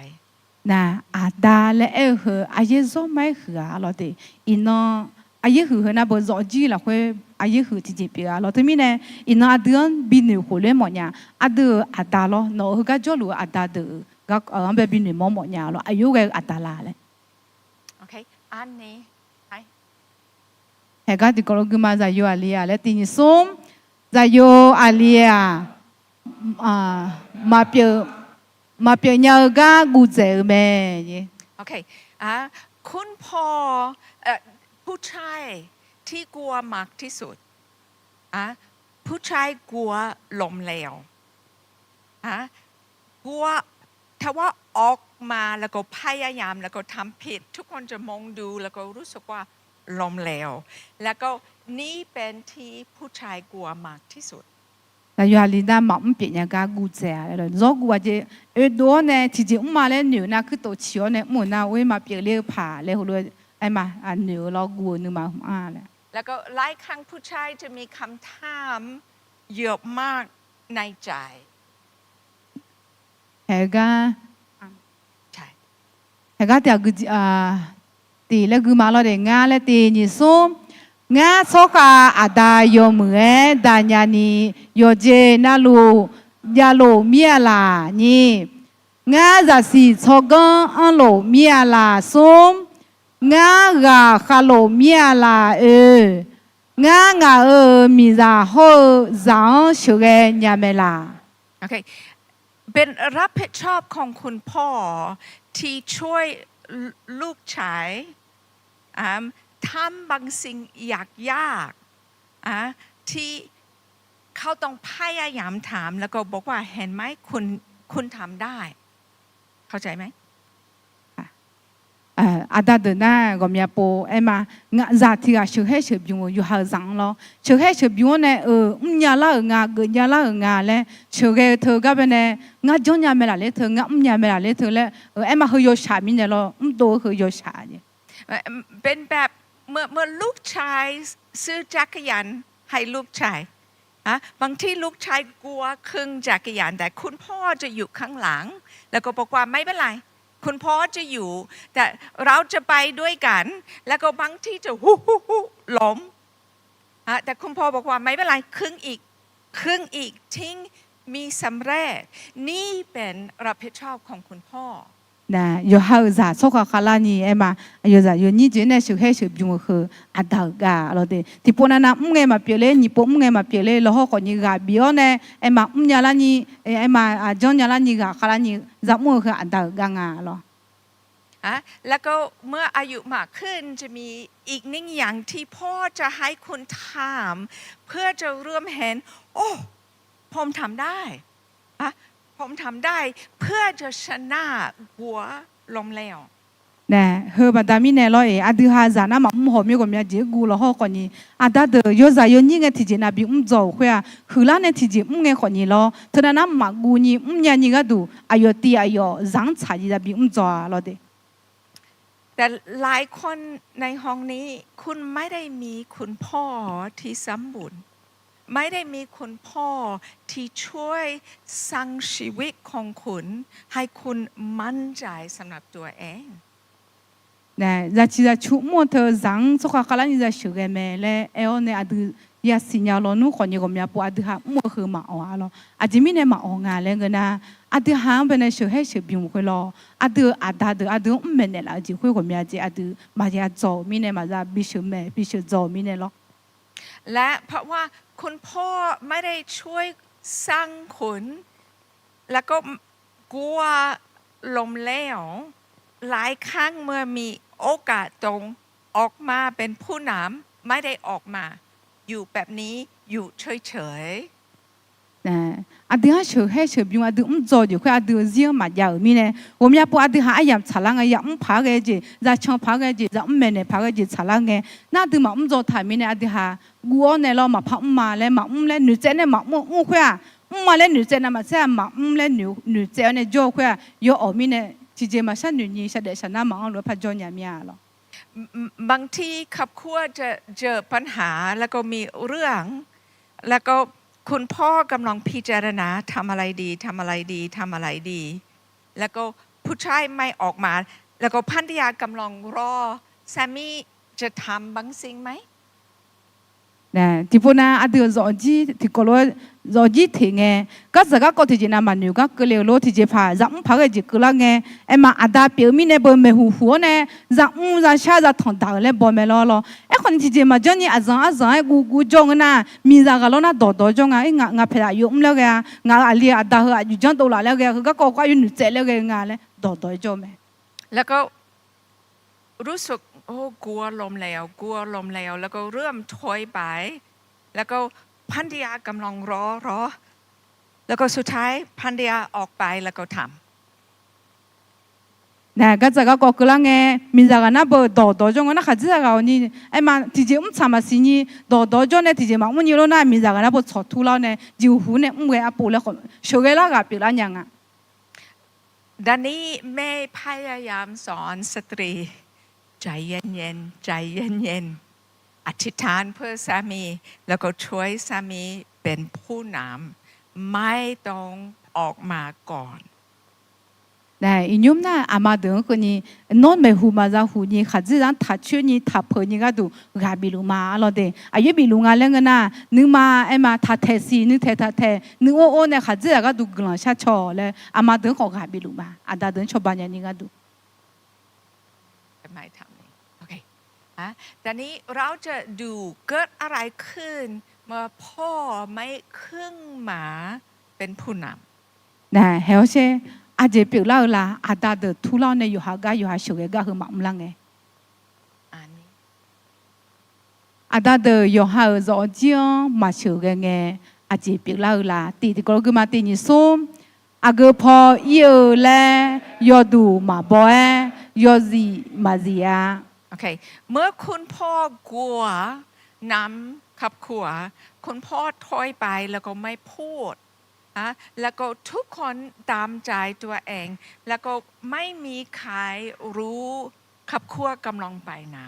那阿达嘞爱和阿爷做没和啊，老的，伊呢阿爷和那不着急了会阿爷和自己别啊，老的咪呢，伊那阿德比女回来么呀？阿德阿达咯，那和个叫路阿达的，个俺别比女么呀咯，阿有个阿达啦嘞。 โอเคอันนี้ 还个的个个嘛在有阿里啊，嘞，第二松在有阿里啊，มาเปียเนกากูเจอแม่ โอเคคุณพ่อผู้ชายที่กลัวมากที่สุดผู้ชายกลัวล้มเหลวกลัวถ้าว่าออกมาแล้วก็พยายามแล้วก็ทำผิดทุกคนจะมองดูแล้วก็รู้สึกว่าล้มเหลวแล้วก็นี่เป็นที่ผู้ชายกลัวมากที่สุด 那有阿里那嘛唔别人家顾着了，如果就多呢，自己嘛嘞牛那去到桥呢，木那为嘛别了爬嘞，后来哎嘛牛老顾你嘛嘞。 แล้วก็หลายครั้งผู้ชายจะมีคำถามเยอะมากในใจ 还个 ใช่ 还个条个地那个嘛老的伢嘞地你说。 ngã số cả à đa yo mười đa nhà ni yo je na lu ya lu mía la ni ngã ra si cho con ăn lu mía la sum ngã gà khá lu mía la ngã mi ra ho giang sửa cái nhà mẹ la โอเคเป็นรับผิดชอบของคุณพ่อที่ช่วยลูกชายทำบางสิ่งยากที่เขาต้องพยายามถามแล้วก็บอกว่าเห็นไหมคุณทำได้เข้าใจไหม à đã được na gồm nhà bố em mà ngã ra thì à chữ hết chữ biểuอยู่ห่างlo chữ hết chữ biểu này nhà la ngã người nhà la ngã lẽ chữ cái thơ cái bên này ngã trong nhà mình là lẽ thơ ngã nhà mình là lẽ thơ lẽ em mà hơi vô xả mình này lo đồ hơi vô xả nhỉ เป็นแบบเมื่อลูกชายซื้อจักรยานให้ลูกชายบางที่ลูกชายกลัวครึ่งจักรยานแต่คุณพ่อจะอยู่ข้างหลังแล้วก็บอกว่าไม่เป็นไรคุณพ่อจะอยู่แต่เราจะไปด้วยกันแล้วก็บางที่จะฮู้ล้มแต่คุณพ่อบอกว่าไม่เป็นไรครึ่งอีกทิ้งมีสำเร็จนี่เป็นรับผิดชอบของคุณพ่อ那有好在说话卡拉尼哎嘛，有在有你真的是很是用和阿达个了的，提波那唔嘛别嘞，你波唔嘛别嘞，然后可你个别呢哎嘛唔呀啦你哎嘛啊将呀啦你个卡拉你รับมือ和阿达个啊咯。แล้วก็เมื่ออายุมากขึ้นจะมีอีกหนึ่งอย่างที่พ่อจะให้คุณทำเพื่อจะเริ่มเห็นโอ้ผมทำได้ผมทำได้เพื่อจะชนะหัวลมแล้ว네, 허바다미네로에 아드하자나 마음호미고미야 제구로호 거니 아다드 요자 요닝에 티지나 비 음조회야 흘라네 티지 음게 거니로 드나나 마구니 음냐니가도 아요띠 아요 장차지다 비 음조로데 แต่หลายคนในห้องนี้คุณไม่ได้มีคุณพ่อที่สมบูรณ์ไม่ได้มีคุณพ่อที่ช่วยสร้างชีวิตของคุณให้คุณมั่นใจสำหรับตัวเอง 네, 자치자 추모터 장 소카칼라니자 슈게메레 에오네 아드 야 시냐로누 거니고미야 부 아드하 뭐흐마 오알로 아지미네 마옹알레 그나 아드하 베네 슈헤 슈비무콜로 아드 아다드 아드 음메네라 지회고미야지 아드 마야 조 미네 마자 비슈메 비슈 조 미네로 และเพราะว่าคุณพ่อไม่ได้ช่วยสร้างคุณแล้วก็กลัวลมเหลวหลายครั้งเมื่อมีโอกาสตรงออกมาเป็นผู้นำไม่ได้ออกมาอยู่แบบนี้อยู่เฉยๆ 네, 아드하 슈헤 슈비무 아드 음조지 그 아드 지어 마야 미네 오미야 부 아드하 아얌 차랑아 야 파게지 자청 파게지 자 음메네 파게지 차랑에 나드마 음조 타미네 아드하 구오네로 마 파음마레 마 음레 누제네 마 우회야 음마레 누제나 마세 마 음레 누제네 조회야 요 어미네 지제마 샤누니 샤데샤나 마로 파조냐미야로 บางทีครอบครัวจะเจอปัญหาแล้วก็มีเรื่องแล้วก็คุณพ่อกำลังพิจารณาทำอะไรดีทำอะไรดีทำอะไรดีแล้วก็ผู้ชายไม่ออกมาแล้วก็ภรรยากำลังรอสามีจะทำบางสิ่งไหม 네, 디보나 아드 저지 디콜로 저지 팅에 가자가 거티지나 마뉴가 끌레로 티제파 잠 파게지 끌랑에 에마 아다 뼈미네 범메 후후네 잠자 샤자 통다레 범메로로 에콘 티제마 저니 아잔 구구 정나 미자가로나 도도정아 nga 페라 요음려가 nga 알리 아다 아주전 돌라려가 그가 거과 유누제려가 nga레 도도조메 แล้วก็รู้สึกโอ้กลัวลมแล้วกลัวลมแล้วแล้วก็เริ่มถอยไปแล้วก็ภรรยากำลังรอแล้วก็สุดท้ายภรรยาออกไปแล้วก็ทำ 네, 가자가 거끌랑에 민자가나 뭐 도도정어나 가지자가 오니 에마 디제 참아시니 도도전에 디제 막문이로나 민자가나 뭐 초투라네 지후네 음게 아폴레 쇼게라가 빌라냐가 ดังนี้แม่พยายามสอนสตรีใจเย็นๆใจเย็นๆอธิษฐานเพื่อสามีแล้วก็ช่วยสามีเป็นผู้นำไม่ต้องออกมาก่อน 네, 이념나 아마도 그니 논메 후마자 후니 가지랑 타추니 타퍼니가도 가비루마 알로데 아예비룽알랭나 능마 에마 타테시 능테타테 능오오네 가지가도 글랑샤초레 아마도 거 가비루마 아다든 초바냐니가도 ไม่ทำนี่โอเคแต่นี้เราจะดูเกิดอะไรขึ้นเมื่อพ่อไม่ขึ้นมาเป็นผู้นำ 네, 헤어세 아제 뼈라라 아다드 투라네 요하가 요하쇼게가 흠암랑에 อันนี้ 아다드 요하 저지어 마쇼게게 아제 뼈라라 띠디고그마 띠니솜 아그퍼 이어레 여두 마보에 여지 마지야 โอเคเมื่อคุณพ่อกลัวนำขับขัวคุณพ่อถอยไปแล้วก็ไม่พูดแล้วก็ทุกคนตามใจตัวเองแล้วก็ไม่มีใครรู้ขับขัวกำลังไปไหน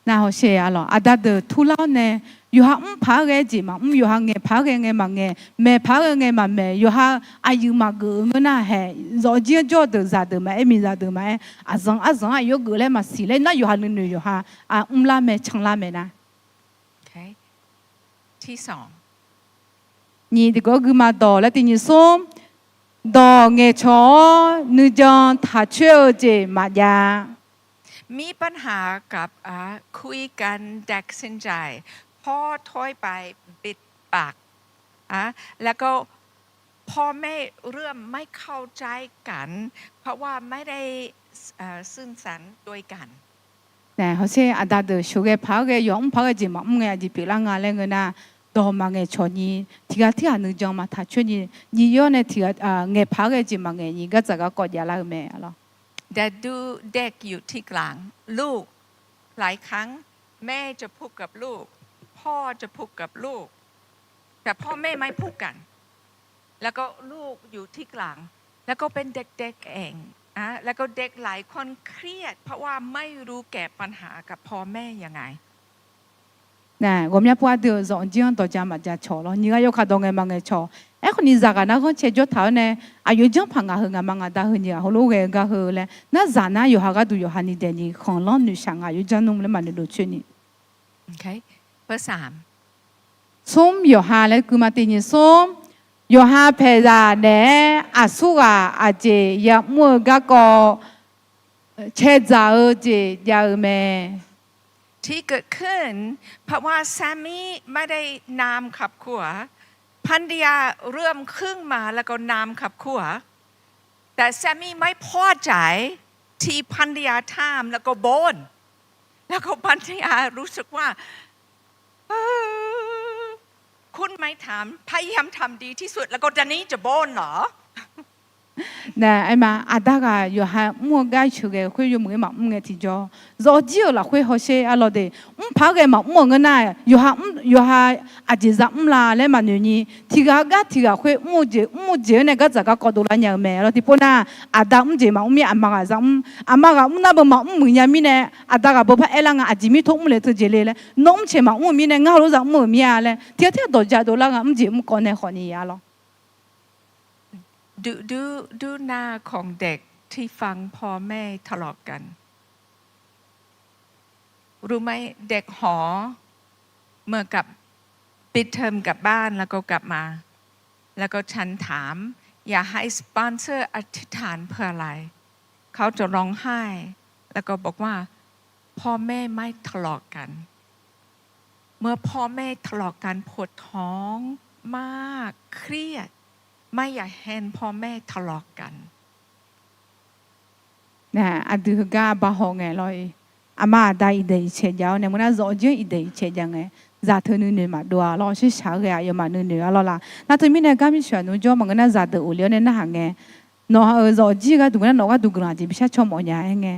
나호시야로 아다드 투라네 요하 파게지마 요하게 파게게 망게 메 파게게 마메 요하 아유마그나 해 저지저드 자드마 에미자드마 아정 요글레 마실레 나 요하는 요하 라메 청라메나 โอเคที่สอง 니 디고 그마도 라티니 솜到眼瞧你将他去这嘛呀， มีปัญหากับคุยกันแดกสินใจพ่อถอยไปปิดปากแล้วก็พ่อแม่เริ่มไม่เข้าใจกัน เพราะว่าไม่ได้สื่อสารด้วยกัน 那好像阿达的学个跑个用跑个这嘛，唔个就别人个那个那。到嘛个瞧你，提个能将嘛他去你要呢提个眼跑个这嘛个，你个这个国家那个咩咯？ แต่ดูเด็กอยู่ที่กลางลูกหลายครั้งแม่จะพูดกับลูกพ่อจะพูดกับลูกแต่พ่อแม่ไม่พูดกันแล้วก็ลูกอยู่ที่กลางแล้วก็เป็นเด็กๆเองแล้วก็เด็กหลายคนเครียดเพราะว่าไม่รู้แก้ปัญหากับพ่อแม่ยังไง那我们也不要得上讲到家嘛家吵咯，你个要看到个嘛个吵，哎，你咋个那个切脚头呢？啊，有讲朋友和个嘛个打和你啊，好多个个和嘞，那咋那有下个都有下你的你看浪女生啊，有讲弄了嘛你录取你。OK เบอร์3从有下来个嘛对你说，有下陪着呢，阿叔啊阿姐也莫个个切早姐也没。 ที่เกิดขึ้นเพราะว่าแซมมี่ไม่ได้นามขับขัวพันธยาเริ่มขึ้นมาแล้วก็นามขับขัวแต่แซมมี่ไม่พอใจที่พันธยาทามแล้วก็โบนแล้วก็พันธยารู้สึกว่าคุณไม่ทำพยายามทำดีที่สุดแล้วก็จะนี้จะโบนเหรอ 那哎嘛，阿达个有还莫个出个会有么嘛个提着，早久了会好些阿老的，跑个嘛莫个那有还阿姐啥啦嘞嘛女提个会莫姐那个这个角度来讲没了，提不那阿达姐嘛阿妈个啥阿妈个那不嘛人咪呢阿达个不怕哎啷个阿姐咪痛嘞头姐嘞，弄起嘛咪呢俺老啥咪啊嘞，天多家都啷个姐讲那好你呀咯。ดูหน้าของเด็กที่ฟังพ่อแม่ทะเลาะกันรู้ไหมเด็กหอเมื่อกับปิดเทอมกลับบ้านแล้วก็กลับมาแล้วก็ฉันถามอย่าให้สปอนเซอร์อธิษฐานเพื่ออะไรเขาจะร้องไห้แล้วก็บอกว่าพ่อแม่ไม่ทะเลาะกันเมื่อพ่อแม่ทะเลาะกันปวดท้องมากเครียดไม่อยากเห็นพ่อแม่ทะเลาะกันนะอาดูกาบาหงไงลอยอามาได้อีเดียเชียยาวเนี่ยมันน่าจะเยอะอีเดียเชียยังไงจะเธอหนึ่งมาดูเราใช้ชาเกียอยู่มาหนึ่งเราละน่าจะมีเนี่ยก็มีส่วนนู้นจอมันก็น่าจะเดือดอุเลี้ยเนี่ยน่าหงไงเนาะจะจีก็ดูเนี่ยเราก็ดูกันจีบิชาชมอะไรไง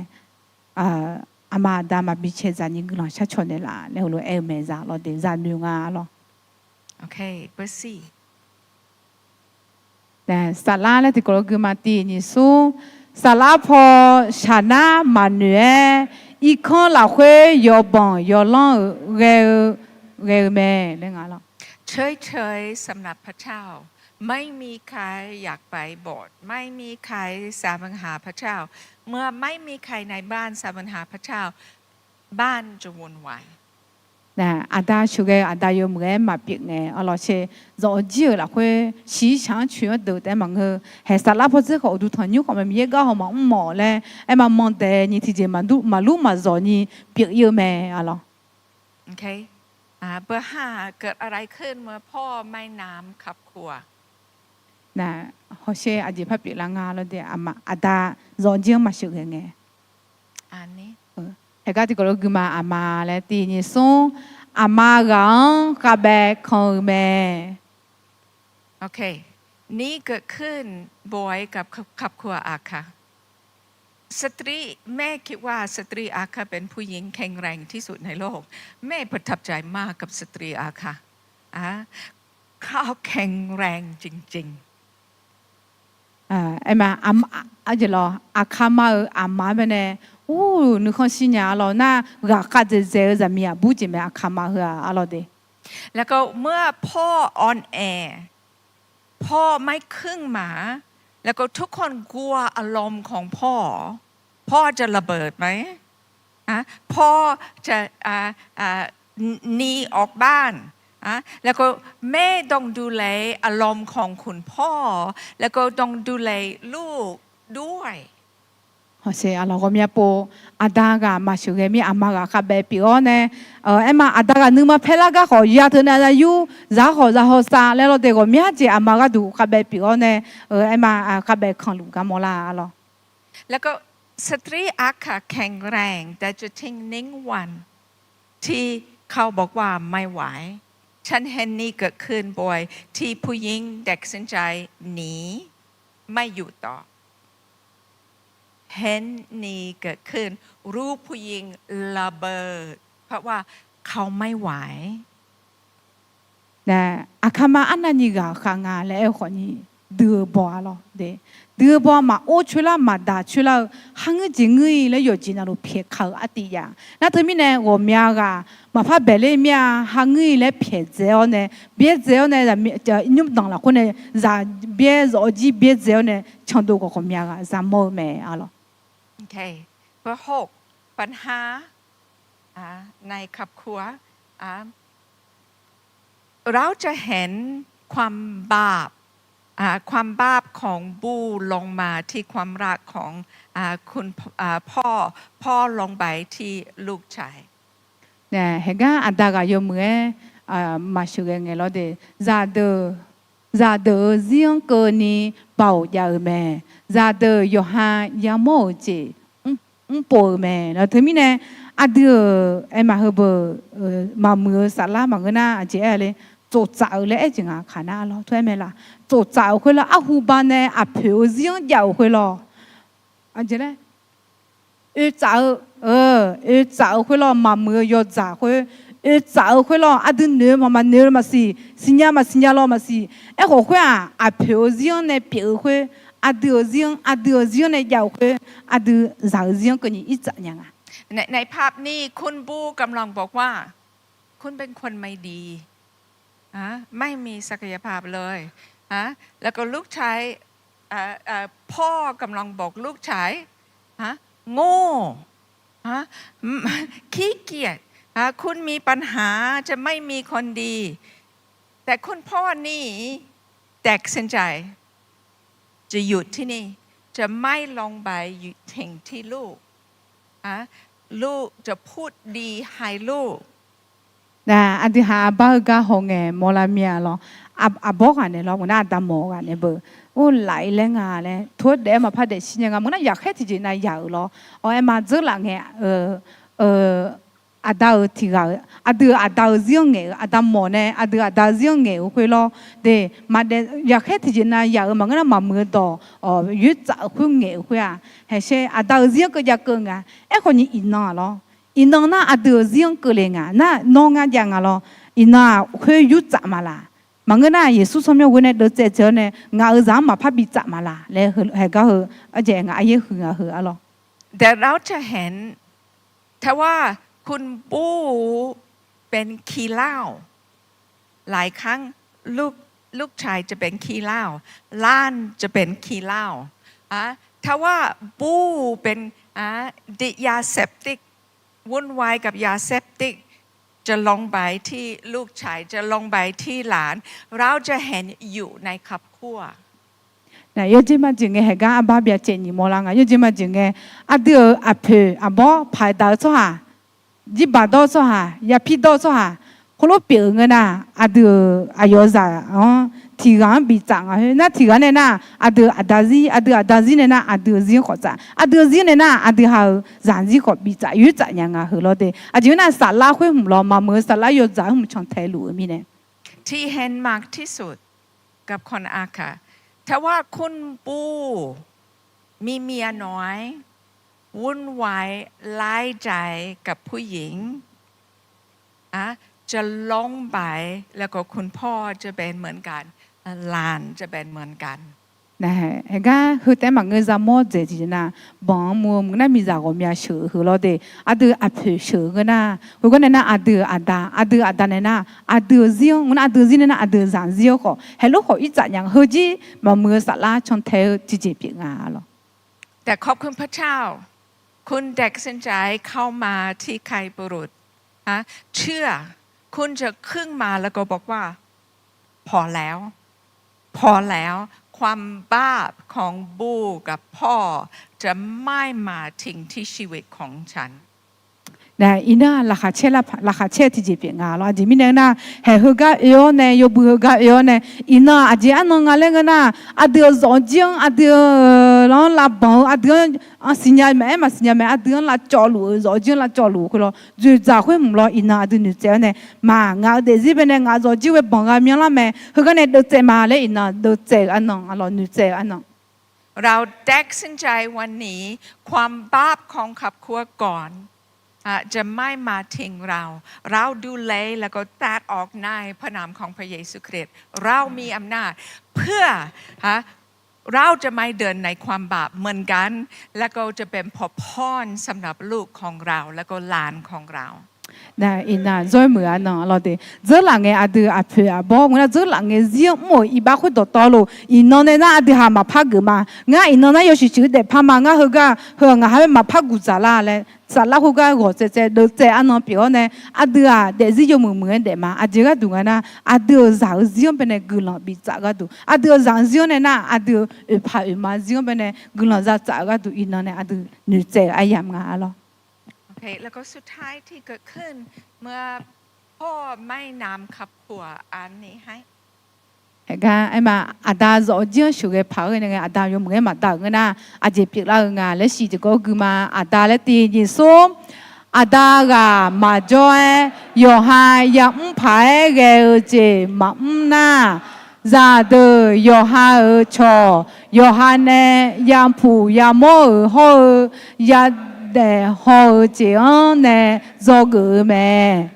อามาได้มาบิเชจานี่กันชาชนเนี่ยละแล้วเราเมจ่าเราเดี๋ยวจะหนึ่งอ่ะเราโอเคเบอร์4แต่สาระเนี่ยที่กรกุมาตีนี่สู้สาระพอชนะมาเนื้ออีกคนเราคุยยอบองยอล่องเกลแม่เรื่องอะไรเฉยๆสำหรับพระเจ้าไม่มีใครอยากไปโบสถ์ไม่มีใครสามัญหาพระเจ้าเมื่อไม่มีใครในบ้านสามัญหาพระเจ้าบ้านจะวุ่นวายนะอาดาชูเกอาดายมเกมาเปียกไงเราเชื่อเราเจอละคุยสีช้างช่วยดูแต่มันคือเฮสลาพอจะเขาดูทันยุคมันมีก็เขาหมอเลยไอ้มันมองแต่นี่ที่จะมารู้มาจอนี่เปียกเยอะแม่อะไรโอเคเบอร์5เกิดอะไรขึ้นเมื่อพ่อไม่น้ำขับครัวนะเขาเชื่ออาจจะพับเปียกละงาแล้วเดี๋ยวอาดาจอเจียงมาช่วยไงอันนี้เฮก็ที่กรกุมาอามาและตีนี่ส่งอามากังกับแบกของแม่โอเคนี่เกิดขึ้นบอยกับครอบครัวอาคาสตรีแม่คิดว่าสตรีอาคาเป็นผู้หญิงแข็งแรงที่สุดในโลกแม่ประทับใจมากกับสตรีอาคาเขาแข็งแรงจริงๆไอ้มาอาจจะรออาคามาอามาเป็นเนี่ยโอ้นึกข้อสิญญาเราหน้ารักกันเจอจะมีอ่ะบุจิเมอาคามาเหรออะไรเดแล้วก็เมื่อพ่อออนแอร์พ่อไม่ขึ้นมาแล้วก็ทุกคนกลัวอารมณ์ของพ่อจะระเบิดไหมพ่อจะหนีออกบ้าน แล้วก็แม่ต้องดูแลอารมณ์ของคุณพ่อแล้วก็ต้องดูแลลูกด้วย 好些阿拉个面包阿达个嘛小个面阿妈个卡白比哦呢，嘛阿达个你嘛拍那个好呀，头那有然后啥来了这个面子阿妈个都卡白比哦呢，嘛卡白看路个么啦阿咯。 แล้วก็สตรีอักค่ะแข็งแรงแต่จะทิ้งนิ่งวันที่เขาบอกว่าไม่ไหวฉันเห็นนี่เกิดขึ้นบ่อยที่ผู้หญิงเด็กสนใจหนีไม่อยู่ต่อเห็นนี่เกิดขึ้นรูปผู้หญิงระเบิดเพราะว่าเขาไม่ไหว 那阿卡嘛安那尼个看啊来好尼得包咯的，得包嘛我出了嘛打出了，行个经个了有几那路撇口阿弟呀，那他们呢我面个嘛怕白嘞面行个来撇子呢，别子呢就你们当了可能让别着急别子呢抢到个面个让冇咩啊咯。 โอเคเบอร์6ปัญหาในครอบครัวเราจะเห็นความบาปของบูลงมาที่ความรักของคุณพ่อลงไปที่ลูกชาย เนี่ยเห็นก็อันดากายมือมาช่วยเงี้ยเราเดจะเดินเสียงเกินนี้เบายาวแม่จะเดินอยู่ห่างยามโมจีปวดแม่แล้วทีนี้เนี่ยอันเดียวมาเฮบมามือสาระมาเงินน่ะเจ้าเลย做早了一阵啊，看那咯，对没啦？做早回了，胡班呢，票钱要回了，这嘞，早回了，妈妈要早回，早回了，都女妈妈女嘛是，新娘了嘛是，何回票钱呢票回，多钱呢要回，都早钱跟你一咋样啊？ในภาพนี้คุณบูกำลังบอกว่าคุณเป็นคนไม่ดีไม่มีศักยภาพเลยแล้วก็ลูกชายพ่อกำลังบอกลูกชายโง่ขี้เกียจคุณมีปัญหาจะไม่มีคนดีแต่คุณพ่อนี่แตกสินใจจะหยุดที่นี่จะไม่ลงไปอยู่ถึงที่ลูกจะพูดดีให้ลูกนะอันที่หาบ้ากะหงเงมอลาเมียลอบอกกันเนี่ยลอมันน่าตามอกันเนี่ยเบอโอ้ไหลแรงอ่ะเลยทั่วเดมาพัดเดชิญงามันน่าอยากให้ที่จีน่าอยากลอมาเจอหลังเงอาดาวที่กาอาดาวเสียงเงอาดามอเนี่ยอาดาวเสียงเงคุยลอเดมาเดอยากให้ที่จีน่าอยากมันก็น่ามามือต่อยุดจะคุยเงคุยให้เช่อาดาวเสียงก็อยากเกินอ่ะคนนี้อินน่าลออินนองน่าอดีตเสียงเกลียงน่ะน้องอ่ะยังอ่ะล่ะอินน่าเคยยุดจับมาละมันก็น่าเยซูสมัยวันนี้เดินเจอเนี่ยงาจามมาพับบิจับมาละเลยให้ก็อาจจะงาเยอะหึงอ่ะอ่ะล่ะแต่เราจะเห็นถ้าว่าคุณบูเป็นขี้เหล้าหลายครั้งลูกชายจะเป็นขี้เหล้าล้านจะเป็นขี้เหล้าถ้าว่าบูเป็นติดยาเสพติดวุ่นวายกับยาเสพติดจะลงไปที่ลูกชายจะลงไปที่หลานเราจะเห็นอยู่ในครอบครัวนะยจิมาจึงไงให้กันอาบ้าเบียเจนี่มอลังยจิมาจึงไงเดือเพอบ่ภายดาวซะฮะจิบาดอซะฮะยาพิดอซะฮะคนละเปียงนะเดืออายอซาทีกันบีจังนะทีกันเนี่ยนะเดือดาซีเนี่ยนะเดือซีขอจ้าเดือซีเนี่ยนะเดือหาจานซีขอบีจ่ายุจ่ายังไงเหรอเดจริงนะสาระคุยหุ่มล้อมาเมื่อสาระยอจ่าหุ่มช่องไทยหลูมีเนี่ยที่เห็นมากที่สุดกับคนอาค่ะถ้าว่าคุณปูมีเมียน้อยวุ่นวายไล่ใจกับผู้หญิงจะลงไปแล้วก็คุณพ่อจะเป็นเหมือนกันหลานจะเป็นเหมือนกันนะฮะเฮก็คือแต่มันเงินจะหมดเจริญนะบางมุมมันมีจากความยากเชื่อคือเราเดเดือเผื่อเชื่อกันนะคือก็เนี่ยนะเดือเนี่ยนะเดือเสียงมันเดือเนี่ยนะเดือจานเสียงก็ให้ลูกเขาอีจัดอย่างเฮจีมันมือสละชนเทอจีเปียงาหรอแต่ขอบคุณพระเจ้าคุณเด็กสนใจเข้ามาที่ใครบุรุษเชื่อ คุณจะขึ้นมาแล้วก็บอกว่า พอแล้ว พอแล้ว ความบ้าของบูกับพ่อจะไม่มาทิ้งที่ชีวิตของฉัน 那伊那拉卡切提这边啊，咯，这边那还好个药呢，又不好个药呢，伊那阿姐阿侬阿那个那阿德早经阿德，然后拉帮阿德啊，新年买阿德拉照路，早经拉照路去咯，就咋会唔咯？伊那阿德女仔呢，嘛我哋这边呢，我早就会帮阿苗啦咩，好个呢都在嘛咧，伊那都在阿侬阿咯女仔阿侬。เราตัดสินใจวันนี้ความบาปของครอบครัวก่อนจะไม่มาทิ้งเรา เราดูแลแล้วก็ตัดออกในพระนามของพระเยซูคริสต์เรามีอำนาจเพื่อเราจะไม่เดินในความบาปเหมือนกัน แล้วก็จะเป็นพรสำหรับลูกของเราแล้วก็หลานของเรา那伊那做么啊？喏，老弟，这两个阿弟阿婆阿婆，我那这两个人么一把会到道路，伊那呢阿弟还嘛拍个嘛，我伊那有时就得拍嘛，我和我还嘛拍古咋啦嘞？咋啦？好个我这都在安那表呢？阿弟啊，但是有么么的嘛？阿弟个读个那阿弟啥人本来古浪比咋个读？阿弟啥人呢？那阿弟拍嘛人本来古浪咋个读？伊那呢阿弟女仔哎呀嘛咯。โอเคแล้วก็สุดท้ายที่เกิดขึ้นเมื่อพ่อไม่นำครอบครัวอันนี้ให้个哎嘛，阿达早就学个跑个那个阿达有么嘛打个那，阿姐别啦个啊，来洗这个个嘛，阿达来第一说，阿达个嘛做诶，有哈也唔排个这嘛唔那，咋的有哈儿错，有哈呢也普也么好也的好这样呢做个咩？